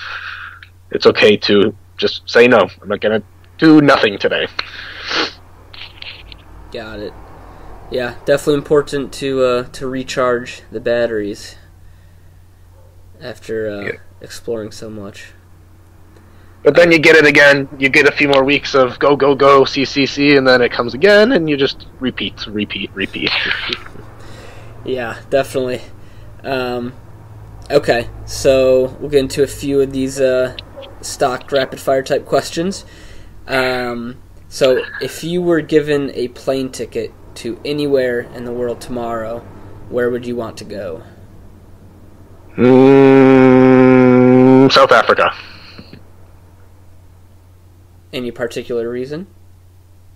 It's okay to just say no. I'm not gonna do nothing today. Got it. Yeah, definitely important to recharge the batteries after exploring so much. But then you get it again. You get a few more weeks of go, see, and then it comes again, and you just repeat. Yeah, definitely. Okay, so we'll get into a few of these stock rapid-fire type questions. So if you were given a plane ticket to anywhere in the world tomorrow, where would you want to go? South Africa. Any particular reason?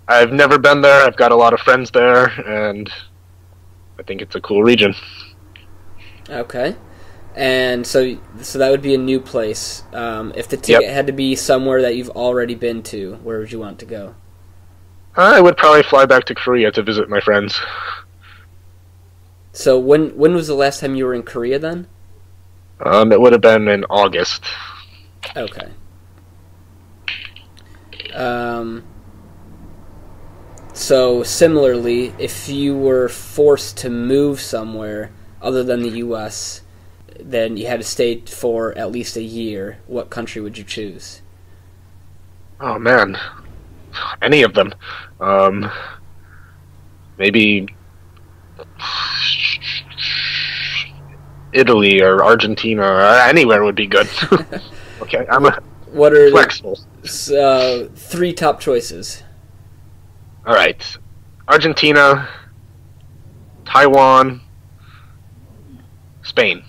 I've never been there. I've got a lot of friends there, and I think it's a cool region. Okay. And so that would be a new place. If the ticket had to be somewhere that you've already been to, where would you want to go? I would probably fly back to Korea to visit my friends. So when was the last time you were in Korea then? It would have been in August. Okay. So similarly, if you were forced to move somewhere other than the U.S., then you had to stay for at least a year, what country would you choose? Oh man, any of them. Maybe Italy or Argentina. Anywhere would be good. Okay, what are flexible. 3 top choices? All right, Argentina, Taiwan, Spain.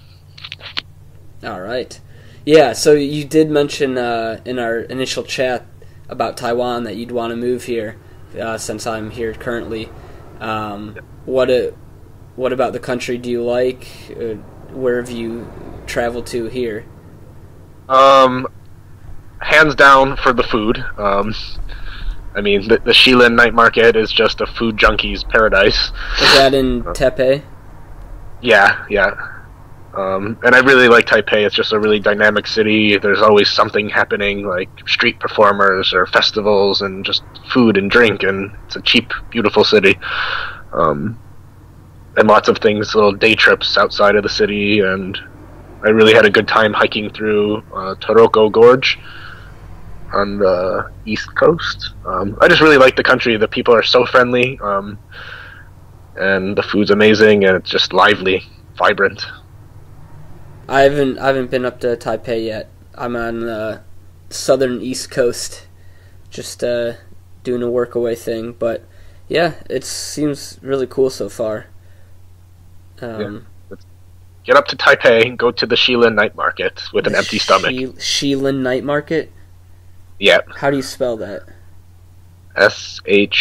All right. Yeah, so you did mention in our initial chat about Taiwan that you'd want to move here since I'm here currently. What about the country do you like? Where have you traveled to here? Hands down for the food. I mean, the Shilin night market is just a food junkie's paradise. Is that in Taipei? Yeah. And I really like Taipei. It's just a really dynamic city. There's always something happening, like street performers or festivals and just food and drink, and it's a cheap, beautiful city. And lots of things, little day trips outside of the city, and I really had a good time hiking through Taroko Gorge on the east coast. I just really like the country. The people are so friendly, and the food's amazing, and it's just lively, vibrant. I haven't been up to Taipei yet. I'm on the southern east coast, just doing a workaway thing. But yeah, it seems really cool so far. Get up to Taipei, go to the Shilin night market with an empty stomach. Shilin night market? Yeah. How do you spell that? Shilin,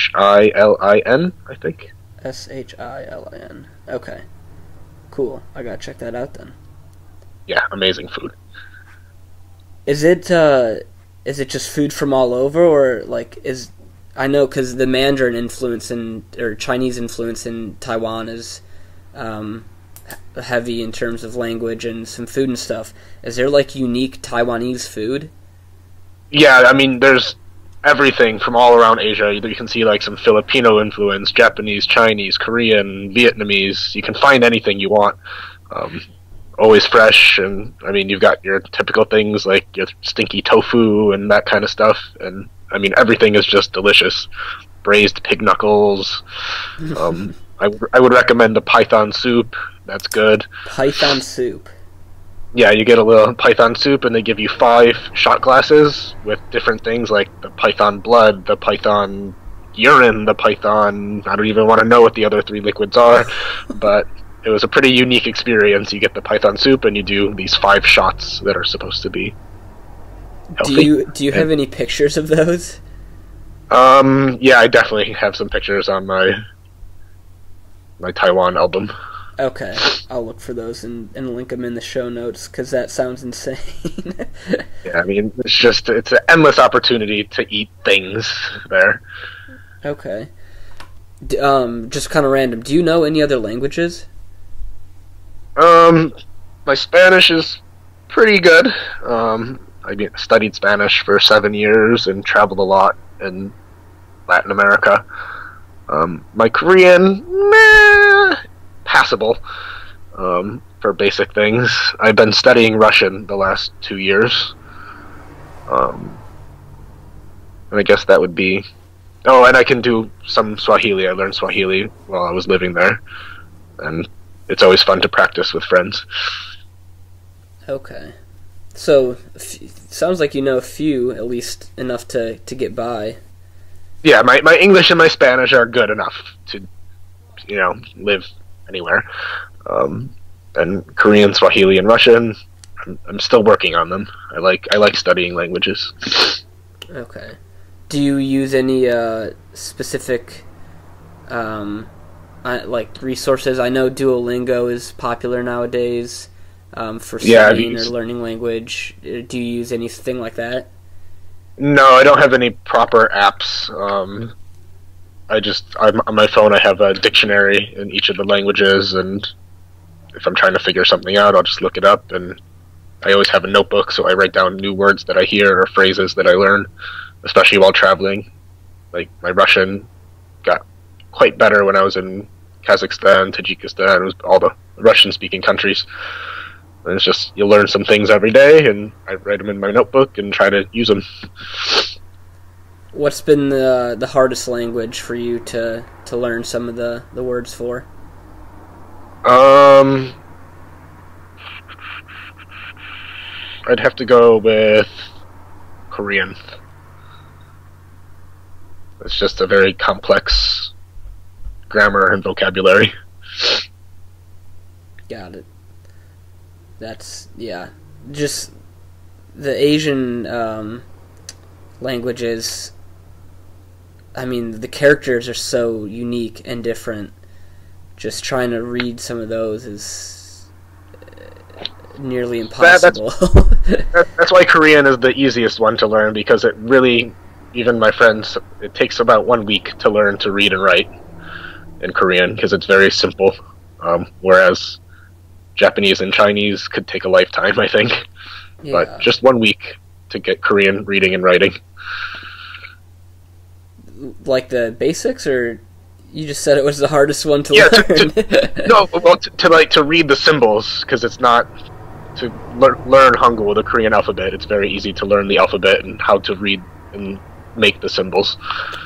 I think. Shilin. Okay. Cool. I gotta check that out then. Yeah, amazing food. Is it just food from all over, or I know because the Mandarin influence or Chinese influence in Taiwan is heavy in terms of language and some food and stuff. Is there like unique Taiwanese food? Yeah, I mean, there's everything from all around Asia. You can see like some Filipino influence, Japanese, Chinese, Korean, Vietnamese. You can find anything you want. Always fresh, and I mean, you've got your typical things like your stinky tofu and that kind of stuff. And I mean, everything is just delicious. Braised pig knuckles. I would recommend the python soup. That's good. Python soup. Yeah, you get a little python soup, and they give you 5 shot glasses with different things like the python blood, the python urine, the python... I don't even want to know what the other 3 liquids are, but it was a pretty unique experience. You get the python soup, and you do these 5 shots that are supposed to be healthy. Do you have any pictures of those? Yeah, I definitely have some pictures on my Taiwan album. Okay, I'll look for those and link them in the show notes, because that sounds insane. Yeah, I mean, it's an endless opportunity to eat things there. Okay. Just kind of random. Do you know any other languages? My Spanish is pretty good. I studied Spanish for 7 years and traveled a lot in Latin America. My Korean, passable for basic things. I've been studying Russian the last 2 years. And I guess that would be... Oh, and I can do some Swahili. I learned Swahili while I was living there. And it's always fun to practice with friends. Okay. So, sounds like you know a few, at least enough to get by. Yeah, my English and my Spanish are good enough to, live anywhere. And Korean, Swahili, and Russian, I'm still working on them. I like studying languages. Okay. Do you use any specific like resources? I know Duolingo is popular nowadays for studying or learning language. Do you use anything like that? No, I don't have any proper apps. On my phone I have a dictionary in each of the languages, and if I'm trying to figure something out, I'll just look it up, and I always have a notebook, so I write down new words that I hear or phrases that I learn, especially while traveling. Like, my Russian got quite better when I was in Kazakhstan, Tajikistan, it was all the Russian-speaking countries. And it's just, you learn some things every day, and I write them in my notebook and try to use them. What's been the hardest language for you to learn some of the words for? I'd have to go with Korean. It's just a very complex grammar and vocabulary. Got it. That's, yeah. Just the Asian languages, I mean, the characters are so unique and different. Just trying to read some of those is nearly impossible. That's why Korean is the easiest one to learn, because it really, even my friends, it takes about 1 week to learn to read and write in Korean, because it's very simple. Whereas Japanese and Chinese could take a lifetime, I think. Yeah. But just 1 week to get Korean reading and writing. Like the basics, or you just said it was the hardest one to learn? To read the symbols, because it's not to learn Hangul, the Korean alphabet. It's very easy to learn the alphabet and how to read and make the symbols.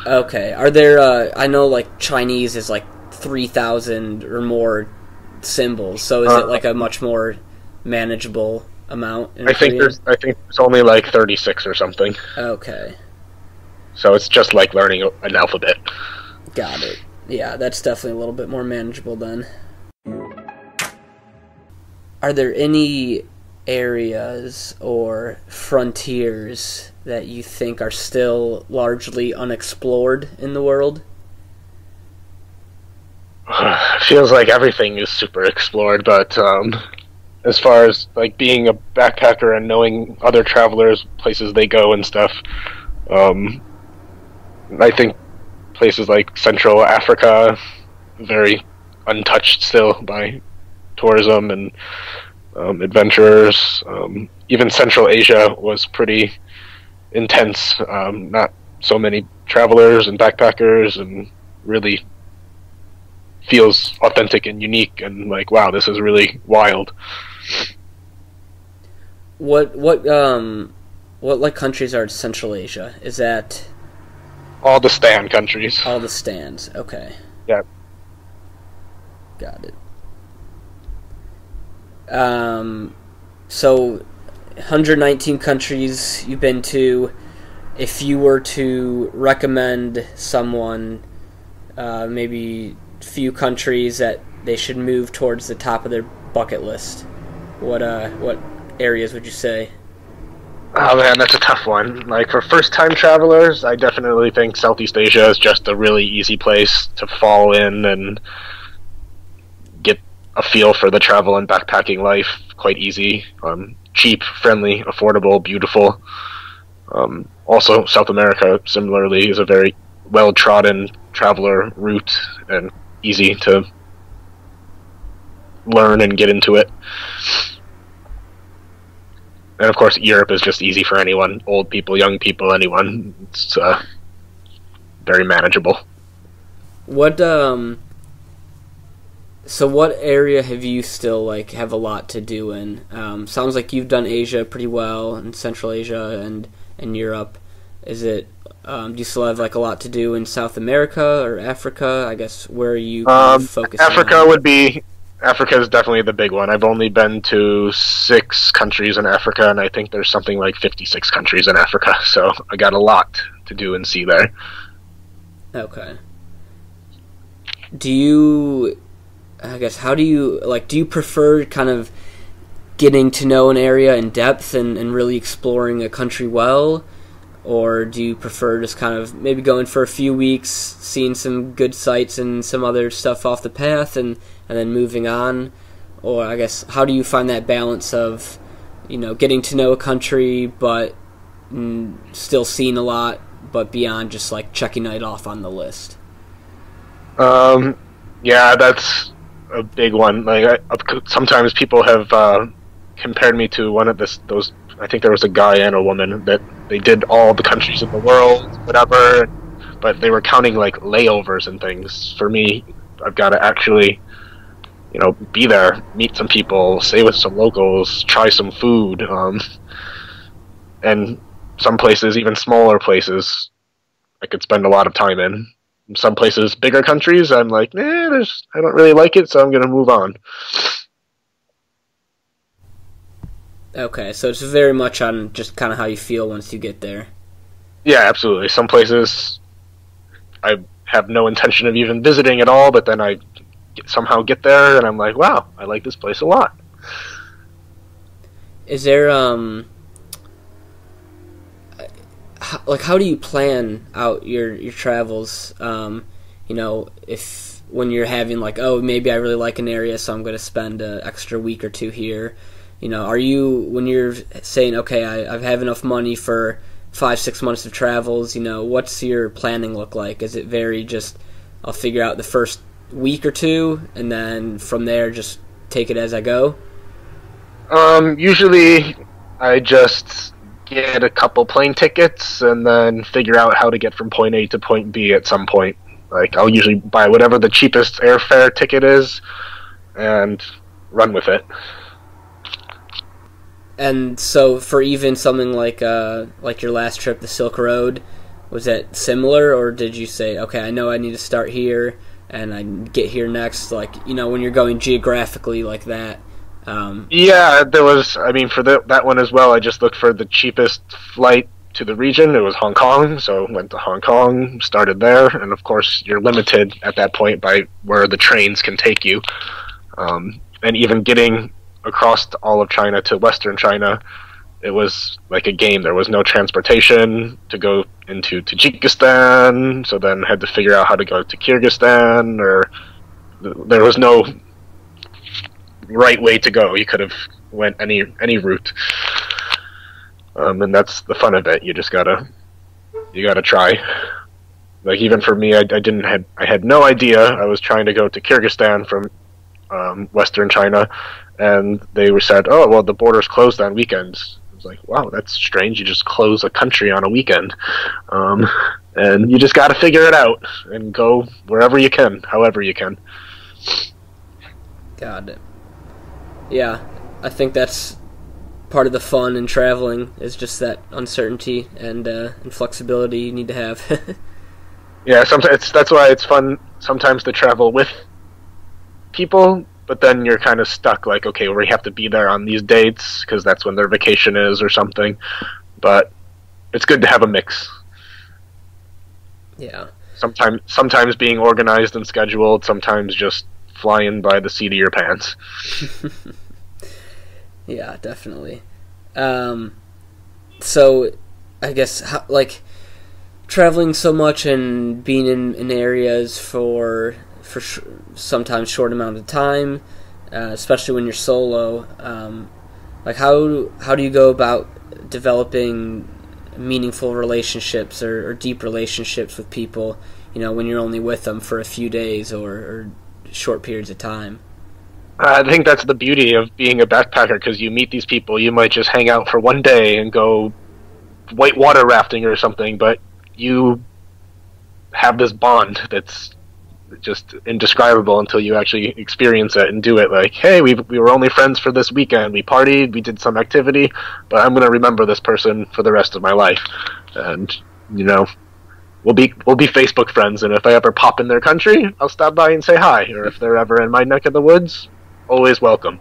Okay. Are there? I know like Chinese is like 3,000 or more symbols. So is it like a much more manageable amount? I think there's only like 36 or something. Okay. So it's just like learning an alphabet. Got it. Yeah, that's definitely a little bit more manageable then. Are there any areas or frontiers that you think are still largely unexplored in the world? Feels like everything is super explored, but as far as like being a backpacker and knowing other travelers, places they go and stuff, I think places like Central Africa, very untouched still by tourism and adventurers. Even Central Asia was pretty intense. Not so many travelers and backpackers, and really feels authentic and unique, and like, wow, this is really wild. What like countries are in Central Asia? Is that All the Stan countries. all the stands? Okay, Yeah. got it. So 119 countries you've been to. If you were to recommend someone, maybe few countries that they should move towards the top of their bucket list, what areas would you say? Oh man, that's a tough one. Like, for first-time travelers, I definitely think Southeast Asia is just a really easy place to fall in and get a feel for the travel and backpacking life. Quite easy, cheap, friendly, affordable, beautiful. Also, South America, similarly, is a very well-trodden traveler route and easy to learn and get into it. And of course, Europe is just easy for anyone. Old people, young people, anyone. It's very manageable. What so what area have you still like have a lot to do in? Sounds like you've done Asia pretty well, and Central Asia and Europe. Is it do you still have like a lot to do in South America or Africa? I guess where are you focusing Africa on? Africa is definitely the big one. I've only been to 6 countries in Africa, and I think there's something like 56 countries in Africa, so I got a lot to do and see there. Okay. Do you, do you prefer kind of getting to know an area in depth and really exploring a country well? Or do you prefer just kind of maybe going for a few weeks, seeing some good sights and some other stuff off the path, and then moving on? Or I guess, how do you find that balance of, getting to know a country but still seeing a lot, but beyond just like checking it off on the list? Yeah, that's a big one. Like, sometimes people have compared me to one of those. I think there was a guy and a woman that they did all the countries in the world, whatever, but they were counting like layovers and things. For me, I've got to actually, be there, meet some people, stay with some locals, try some food, and some places, even smaller places, I could spend a lot of time in. Some places, bigger countries, I'm like, I don't really like it, so I'm going to move on. Okay, so it's very much on just kind of how you feel once you get there. Yeah, absolutely. Some places I have no intention of even visiting at all, but then I somehow get there and I'm like, wow, I like this place a lot. Is there, how do you plan out your travels? If when you're having like, oh, maybe I really like an area, so I'm going to spend an extra week or two here. Are you, when you're saying, okay, I have enough money for 5-6 months of travels, what's your planning look like? Is it very just, I'll figure out the first week or two, and then from there just take it as I go? Usually I just get a couple plane tickets and then figure out how to get from point A to point B at some point. Like, I'll usually buy whatever the cheapest airfare ticket is and run with it. And so for even something like your last trip, the Silk Road, was that similar, or did you say, okay, I know I need to start here and I get here next, like, when you're going geographically like that? Yeah, there was, for that one as well, I just looked for the cheapest flight to the region. It was Hong Kong, so went to Hong Kong, started there, and of course you're limited at that point by where the trains can take you. And even getting across all of China to Western China, it was like a game. There was no transportation to go into Tajikistan, so then had to figure out how to go to Kyrgyzstan, or there was no right way to go. You could have went any route, and that's the fun of it. You gotta try. Like, even for me, I had no idea I was trying to go to Kyrgyzstan from Western China, and they were said, "Oh, well, the border's closed on weekends." I was like, "Wow, that's strange. You just close a country on a weekend," and you just got to figure it out and go wherever you can, however you can. Got it. Yeah, I think that's part of the fun in traveling is just that uncertainty and flexibility you need to have. Yeah, sometimes that's why it's fun sometimes to travel with people, but then you're kind of stuck. Like, okay, we have to be there on these dates because that's when their vacation is or something. But it's good to have a mix. Yeah. Sometimes being organized and scheduled. Sometimes just flying by the seat of your pants. Yeah, definitely. So, I guess, traveling so much and being in areas for sometimes short amount of time, especially when you're solo, how do you go about developing meaningful relationships or deep relationships with people, when you're only with them for a few days or short periods of time? I think that's the beauty of being a backpacker, because you meet these people. You might just hang out for one day and go whitewater rafting or something, but you have this bond that's just indescribable until you actually experience it and do it. Like, hey, we were only friends for this weekend. We partied, we did some activity, but I'm going to remember this person for the rest of my life. And, we'll be Facebook friends, and if I ever pop in their country, I'll stop by and say hi. Or if they're ever in my neck of the woods, always welcome.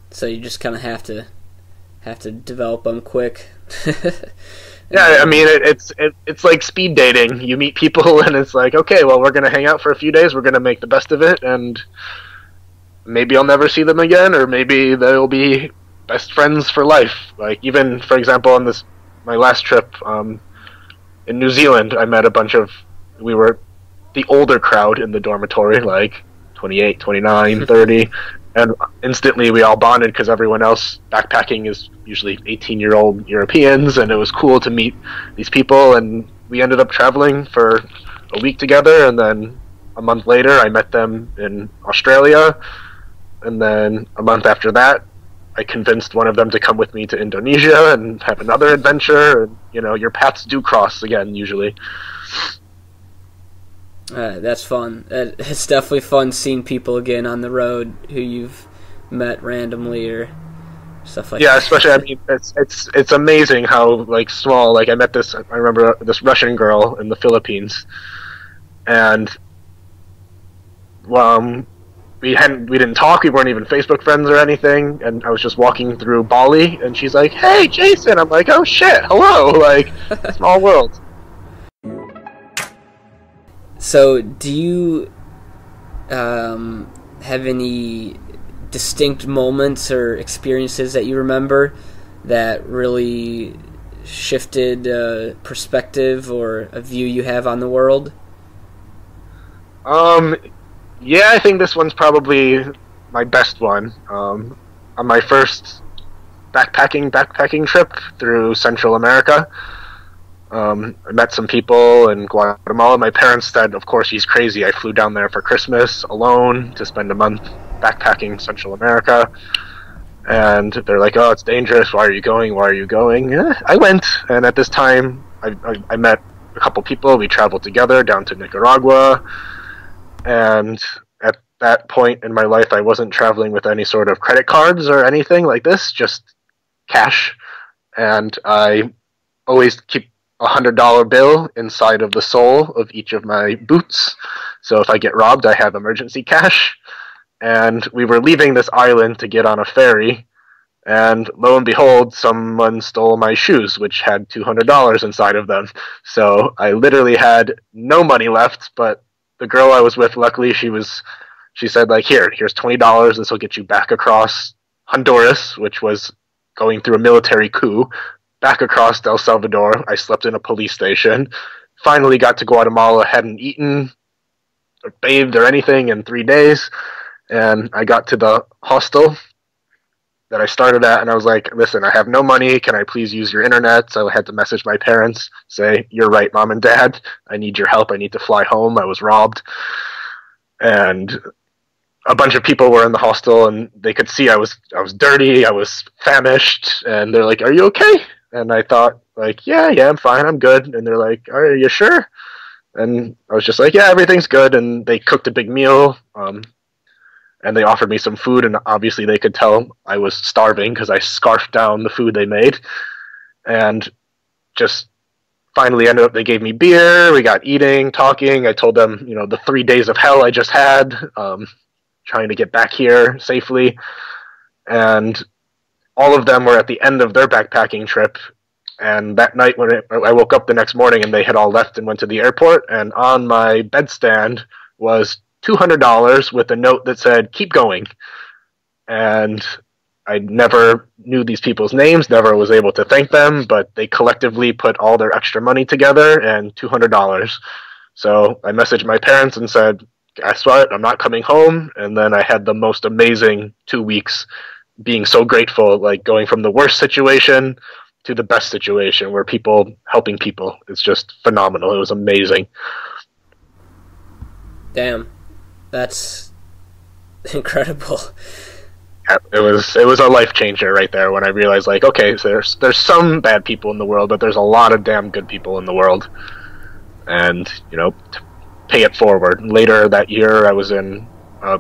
So you just kind of have to develop them quick. Yeah, I mean, it's like speed dating. You meet people, and it's like, okay, well, we're going to hang out for a few days. We're going to make the best of it, and maybe I'll never see them again, or maybe they'll be best friends for life. Like, even, for example, on my last trip in New Zealand, I met we were the older crowd in the dormitory, like 28, 29, 30, and instantly we all bonded because everyone else backpacking is usually 18-year-old Europeans, and it was cool to meet these people, and we ended up traveling for a week together, and then a month later I met them in Australia, and then a month after that I convinced one of them to come with me to Indonesia and have another adventure, and your paths do cross again usually. That's fun. It's definitely fun seeing people again on the road who you've met randomly or stuff like that. Yeah, especially, I mean, it's amazing how, small, I met I remember this Russian girl in the Philippines, and we didn't talk, we weren't even Facebook friends or anything, and I was just walking through Bali, and she's like, "Hey, Jason!" I'm like, "Oh shit, hello!" Small world. So, do you have any distinct moments or experiences that you remember that really shifted perspective or a view you have on the world? Yeah, I think this one's probably my best one. On my first backpacking trip through Central America, I met some people in Guatemala. My parents said, of course, he's crazy. I flew down there for Christmas alone to spend a month backpacking Central America. And they're like, "Oh, it's dangerous. Why are you going? Why are you going?" I went, and at this time, I met a couple people. We traveled together down to Nicaragua. And at that point in my life, I wasn't traveling with any sort of credit cards or anything like this, just cash. And I always keep $100 bill inside of the sole of each of my boots. So if I get robbed, I have emergency cash. And we were leaving this island to get on a ferry, and lo and behold, someone stole my shoes, which had $200 inside of them. So I literally had no money left, but the girl I was with, luckily, she said, here's $20, this will get you back across Honduras, which was going through a military coup, back across El Salvador. I slept in a police station, finally got to Guatemala, hadn't eaten or bathed or anything in 3 days, and I got to the hostel that I started at, and I was like, "Listen, I have no money, can I please use your internet?" So I had to message my parents, say, "You're right, Mom and Dad, I need your help, I need to fly home, I was robbed." And a bunch of people were in the hostel, and they could see I was dirty, I was famished, and they're like, "Are you okay?" And I thought, like, yeah, I'm fine, I'm good. And they're like, "Are you sure?" And I was just like, "Yeah, everything's good." And they cooked a big meal, and they offered me some food, and obviously they could tell I was starving because I scarfed down the food they made. And just finally ended up, they gave me beer, we got eating, talking. I told them, the 3 days of hell I just had, trying to get back here safely. And all of them were at the end of their backpacking trip. And that night when I woke up the next morning and they had all left and went to the airport, and on my bedstand was $200 with a note that said, "Keep going." And I never knew these people's names, never was able to thank them, but they collectively put all their extra money together and $200. So I messaged my parents and said, "Guess what? I'm not coming home." And then I had the most amazing 2 weeks, being so grateful, like going from the worst situation to the best situation where helping people. It's just phenomenal. It was amazing. Damn. That's incredible. It was a life changer right there when I realized, like, okay, so there's some bad people in the world, but there's a lot of damn good people in the world. And, pay it forward. Later that year, I was in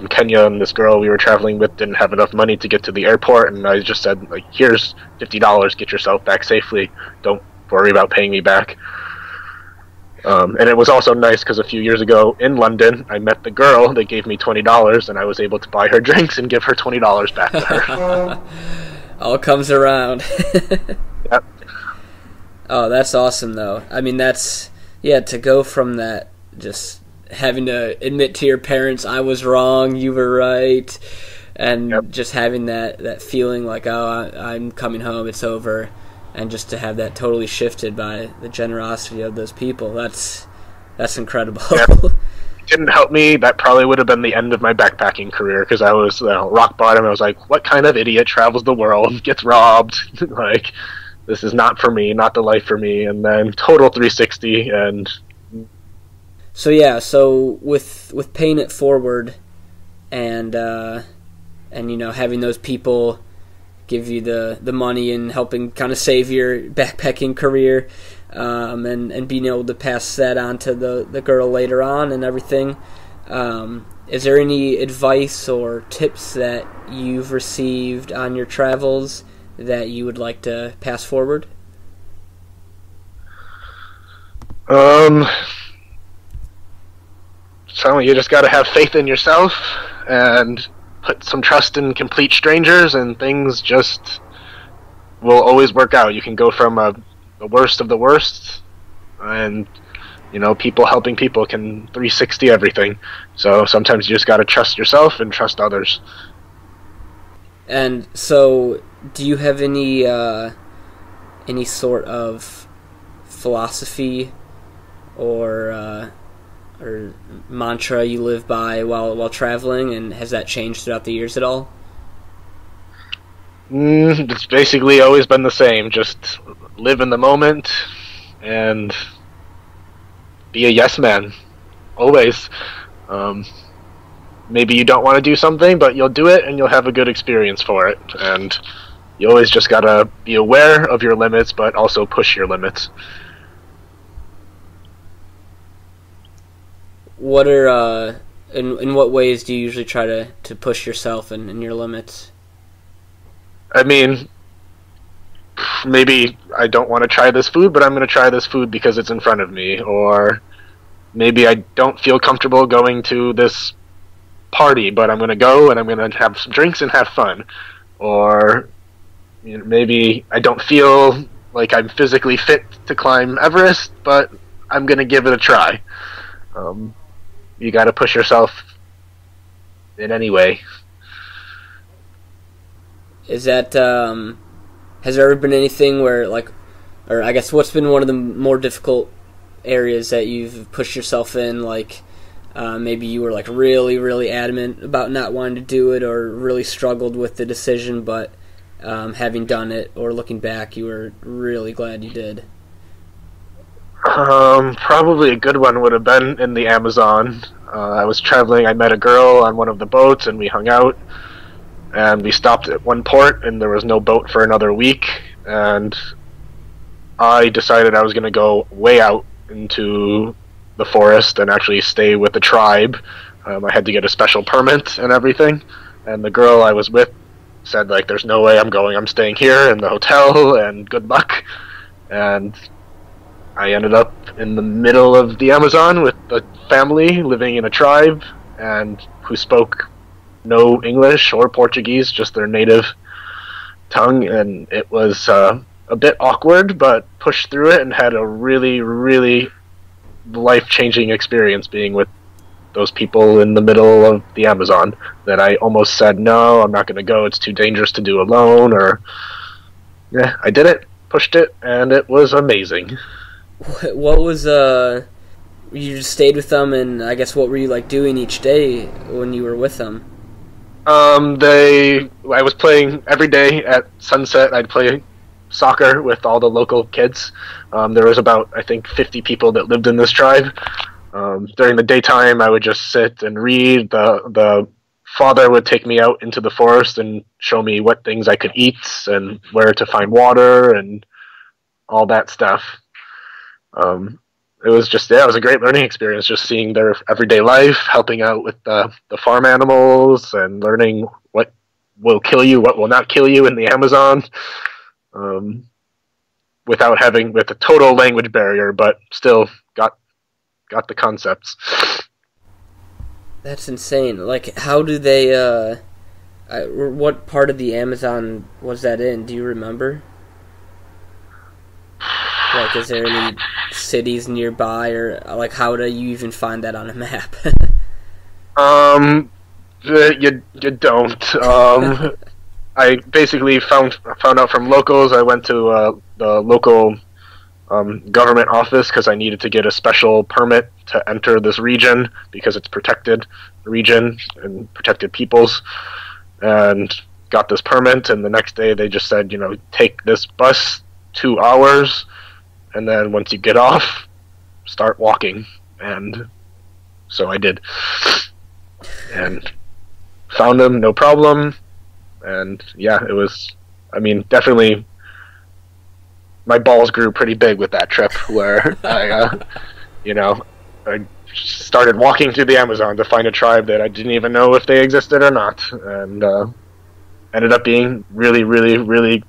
Kenya, and this girl we were traveling with didn't have enough money to get to the airport, and I just said, like, "Here's $50, get yourself back safely. Don't worry about paying me back." And it was also nice because a few years ago in London, I met the girl that gave me $20, and I was able to buy her drinks and give her $20 back to her. All comes around. Yep. Oh, that's awesome, though. I mean, to go from that, just having to admit to your parents, I was wrong, you were right, and Yep. just having that feeling like, oh, I'm coming home, it's over, and just to have that totally shifted by the generosity of those people, that's incredible. Yep. Didn't help me. That probably would have been the end of my backpacking career, because I was rock bottom. I was like, what kind of idiot travels the world, gets robbed? Like, this is not for me, not the life for me. And then total 360. And so with paying it forward, and having those people give you the money and helping kind of save your backpacking career, and being able to pass that on to the girl later on and everything. Is there any advice or tips that you've received on your travels that you would like to pass forward? So you just got to have faith in yourself and put some trust in complete strangers, and things just will always work out. You can go from the worst of the worst, and people helping people can 360 everything. So sometimes you just got to trust yourself and trust others. And so, do you have any sort of philosophy or mantra you live by while traveling, and has that changed throughout the years at all? It's basically always been the same. Just live in the moment and be a yes man. Always. Maybe you don't want to do something, but you'll do it and you'll have a good experience for it. And you always just gotta be aware of your limits, but also push your limits. What are in what ways do you usually try to push yourself and your limits? I mean, maybe I don't want to try this food, but I'm going to try this food because it's in front of me. Or maybe I don't feel comfortable going to this party, but I'm going to go and I'm going to have some drinks and have fun. Or maybe I don't feel like I'm physically fit to climb Everest, but I'm going to give it a try. You got to push yourself in any way. Is that has there ever been anything where, like, or I guess what's been one of the more difficult areas that you've pushed yourself in? Like, maybe you were like really, really adamant about not wanting to do it, or really struggled with the decision, but having done it or looking back, you were really glad you did. Probably a good one would have been in the Amazon. I was traveling. I met a girl on one of the boats, and we hung out. And we stopped at one port, and there was no boat for another week. And I decided I was going to go way out into the forest and actually stay with the tribe. I had to get a special permit and everything. And the girl I was with said, like, there's no way I'm going. I'm staying here in the hotel, and good luck. And I ended up in the middle of the Amazon with a family living in a tribe and who spoke no English or Portuguese, just their native tongue. And it was a bit awkward, but pushed through it and had a really, really life-changing experience being with those people in the middle of the Amazon that I almost said, no, I'm not going to go. It's too dangerous to do alone. Or, yeah, I did it, pushed it, and it was amazing. What was, you just stayed with them, and I guess what were you, like, doing each day when you were with them? I was playing every day at sunset. I'd play soccer with all the local kids. There was about, I think, 50 people that lived in this tribe. During the daytime, I would just sit and read. The father would take me out into the forest and show me what things I could eat and where to find water and all that stuff. It was just, it was a great learning experience, just seeing their everyday life, helping out with the farm animals, and learning what will kill you, what will not kill you in the Amazon, with a total language barrier, but still got the concepts. That's insane. Like, how do they, what part of the Amazon was that in? Do you remember? Like, is there any cities nearby, or, like, how do you even find that on a map? You don't. I basically found out from locals. I went to the local government office because I needed to get a special permit to enter this region because it's protected region and protected peoples, and got this permit. And the next day they just said, take this bus 2 hours, and then once you get off, start walking. And so I did, and found them, no problem. And yeah, it was, definitely my balls grew pretty big with that trip, where I started walking through the Amazon to find a tribe that I didn't even know if they existed or not, and ended up being really, really, really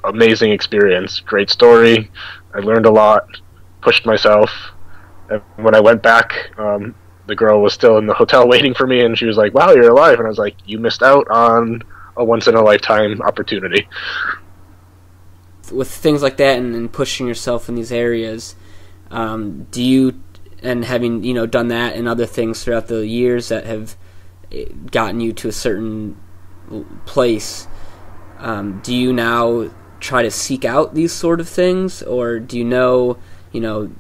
amazing experience. Great story. I learned a lot, pushed myself, and when I went back, the girl was still in the hotel waiting for me, and she was like, wow, you're alive. And I was like, you missed out on a once-in-a-lifetime opportunity. With things like that and pushing yourself in these areas, do you, and having done that and other things throughout the years that have gotten you to a certain place, do you now try to seek out these sort of things, or do you know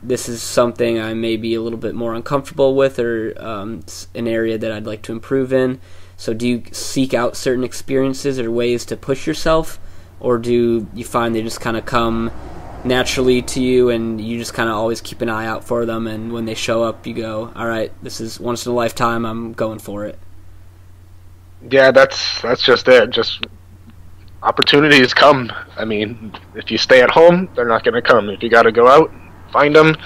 this is something I may be a little bit more uncomfortable with, or an area that I'd like to improve in? So do you seek out certain experiences or ways to push yourself, or do you find they just kind of come naturally to you and you just kind of always keep an eye out for them, and when they show up you go, all right, this is once in a lifetime, I'm going for it? Yeah, that's just it. Just opportunities come. If you stay at home, they're not going to come. If you got to go out, find them.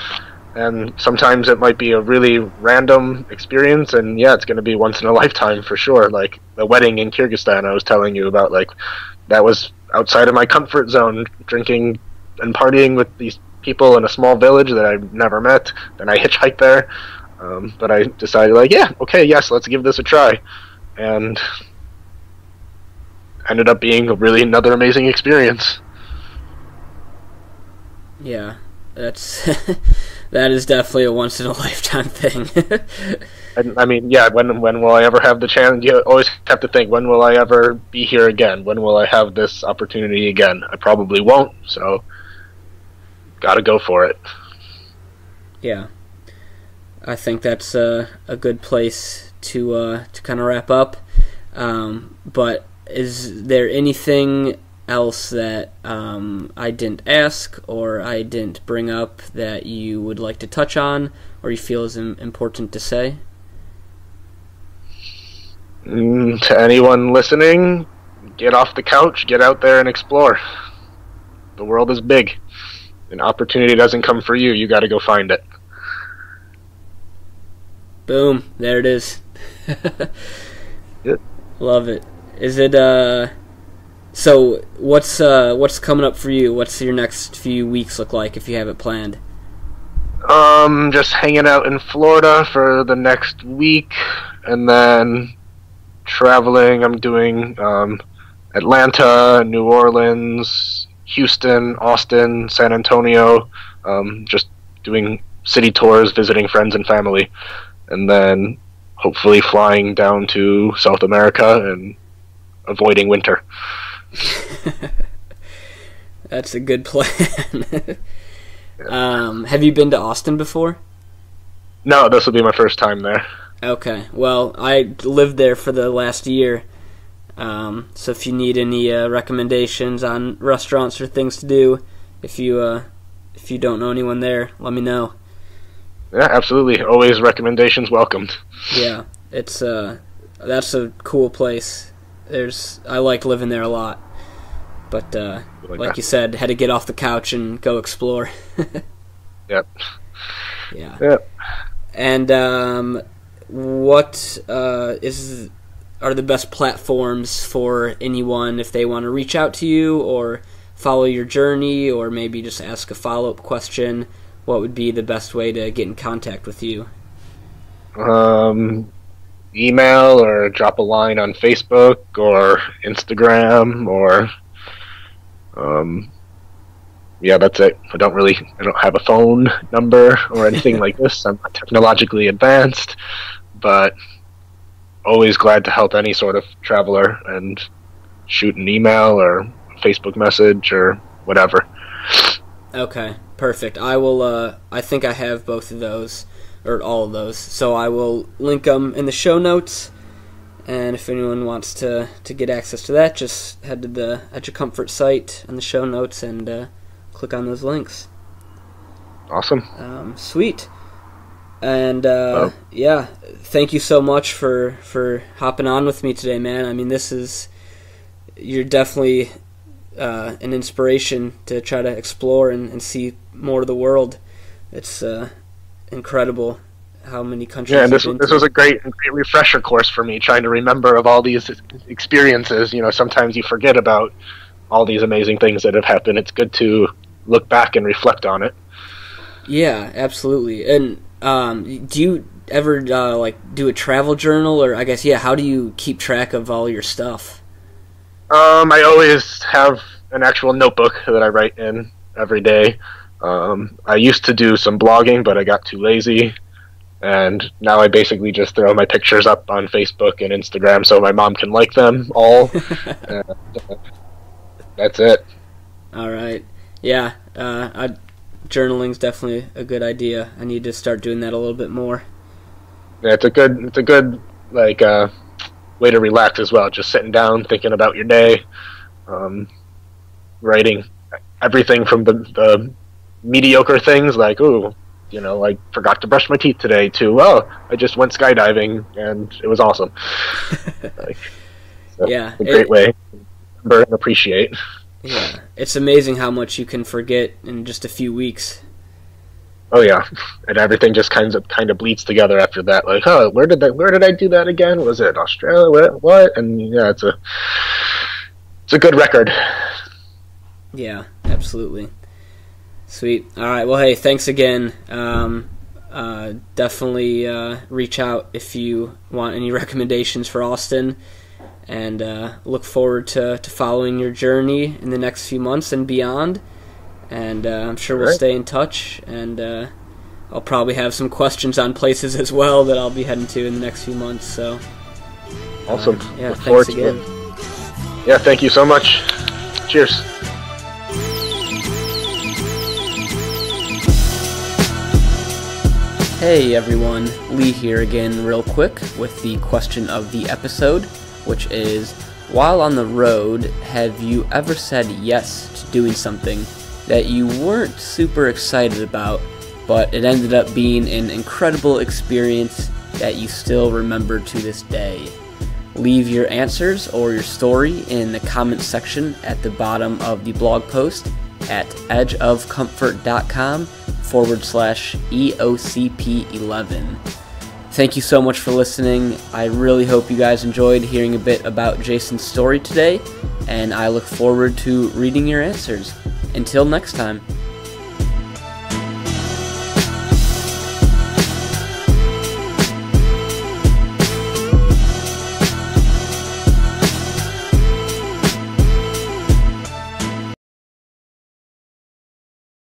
And sometimes it might be a really random experience, and yeah, it's going to be once in a lifetime for sure. Like the wedding in Kyrgyzstan I was telling you about, like, that was outside of my comfort zone, drinking and partying with these people in a small village that I've never met. Then I hitchhiked there, but I decided, like, yeah, okay, yes, let's give this a try, and ended up being really another amazing experience. Yeah, that's that is definitely a once in a lifetime thing. And yeah, when will I ever have the chance? You always have to think, when will I ever be here again? When will I have this opportunity again? I probably won't, so gotta go for it. Yeah, I think that's a good place to kind of wrap up. But is there anything else that I didn't ask or I didn't bring up that you would like to touch on, or you feel is important to say? To anyone listening, get off the couch, get out there and explore. The world is big. An opportunity doesn't come for you. You got to go find it. Boom. There it is. Yep. Love it. Is it, so what's coming up for you? What's your next few weeks look like if you have it planned? Just hanging out in Florida for the next week, and then traveling. I'm doing Atlanta, New Orleans, Houston, Austin, San Antonio, just doing city tours, visiting friends and family, and then hopefully flying down to South America and avoiding winter. That's a good plan. Have you been to Austin before? No, this will be my first time there. Okay, well, I lived there for the last year, so if you need any recommendations on restaurants or things to do, if you don't know anyone there, let me know. Yeah, absolutely. Always recommendations welcomed. Yeah, that's a cool place. I like living there a lot, but like you said, had to get off the couch and go explore. Yep. Yeah. Yep. And what are the best platforms for anyone if they want to reach out to you or follow your journey or maybe just ask a follow-up question? What would be the best way to get in contact with you? Email or drop a line on Facebook or Instagram or yeah, that's it. I don't have a phone number or anything like this. I'm not technologically advanced, but always glad to help any sort of traveler and shoot an email or Facebook message or whatever. Okay, perfect. I will I think I have both of those or all of those, so I will link them in the show notes, and if anyone wants to get access to that, just head to the At Your Comfort site in the show notes and click on those links. Awesome. Sweet. And yeah, thank you so much for hopping on with me today, man. I mean, you're definitely an inspiration to try to explore and see more of the world. It's incredible how many countries. Yeah, and this was a great refresher course for me, trying to remember of all these experiences. You know, sometimes you forget about all these amazing things that have happened. It's good to look back and reflect on it. Yeah, absolutely. And do you ever do a travel journal, or I guess how do you keep track of all your stuff? I always have an actual notebook that I write in every day. I used to do some blogging, but I got too lazy, and now I basically just throw my pictures up on Facebook and Instagram so my mom can like them all. And, that's it. All right. Yeah, journaling's definitely a good idea. I need to start doing that a little bit more. Yeah, it's a good way to relax as well. Just sitting down, thinking about your day, writing everything from the mediocre things like, I forgot to brush my teeth today, to, I just went skydiving and it was awesome. Yeah, a great way to remember and appreciate. Yeah, it's amazing how much you can forget in just a few weeks. Oh yeah, and everything just kind of bleeds together after that. Like, where did I do that again? Was it Australia? What? And yeah, it's a good record. Yeah, absolutely. Sweet. All right. Well, hey, thanks again. Definitely reach out if you want any recommendations for Austin. And look forward to following your journey in the next few months and beyond. And I'm sure we'll stay in touch. And I'll probably have some questions on places as well that I'll be heading to in the next few months. So awesome. Yeah, look thanks again. Yeah, thank you so much. Cheers. Hey everyone, Lee here again real quick with the question of the episode, which is, while on the road, have you ever said yes to doing something that you weren't super excited about, but it ended up being an incredible experience that you still remember to this day? Leave your answers or your story in the comments section at the bottom of the blog post at edgeofcomfort.com/EOCP11. Thank you so much for listening. I really hope you guys enjoyed hearing a bit about Jason's story today, and I look forward to reading your answers. Until next time.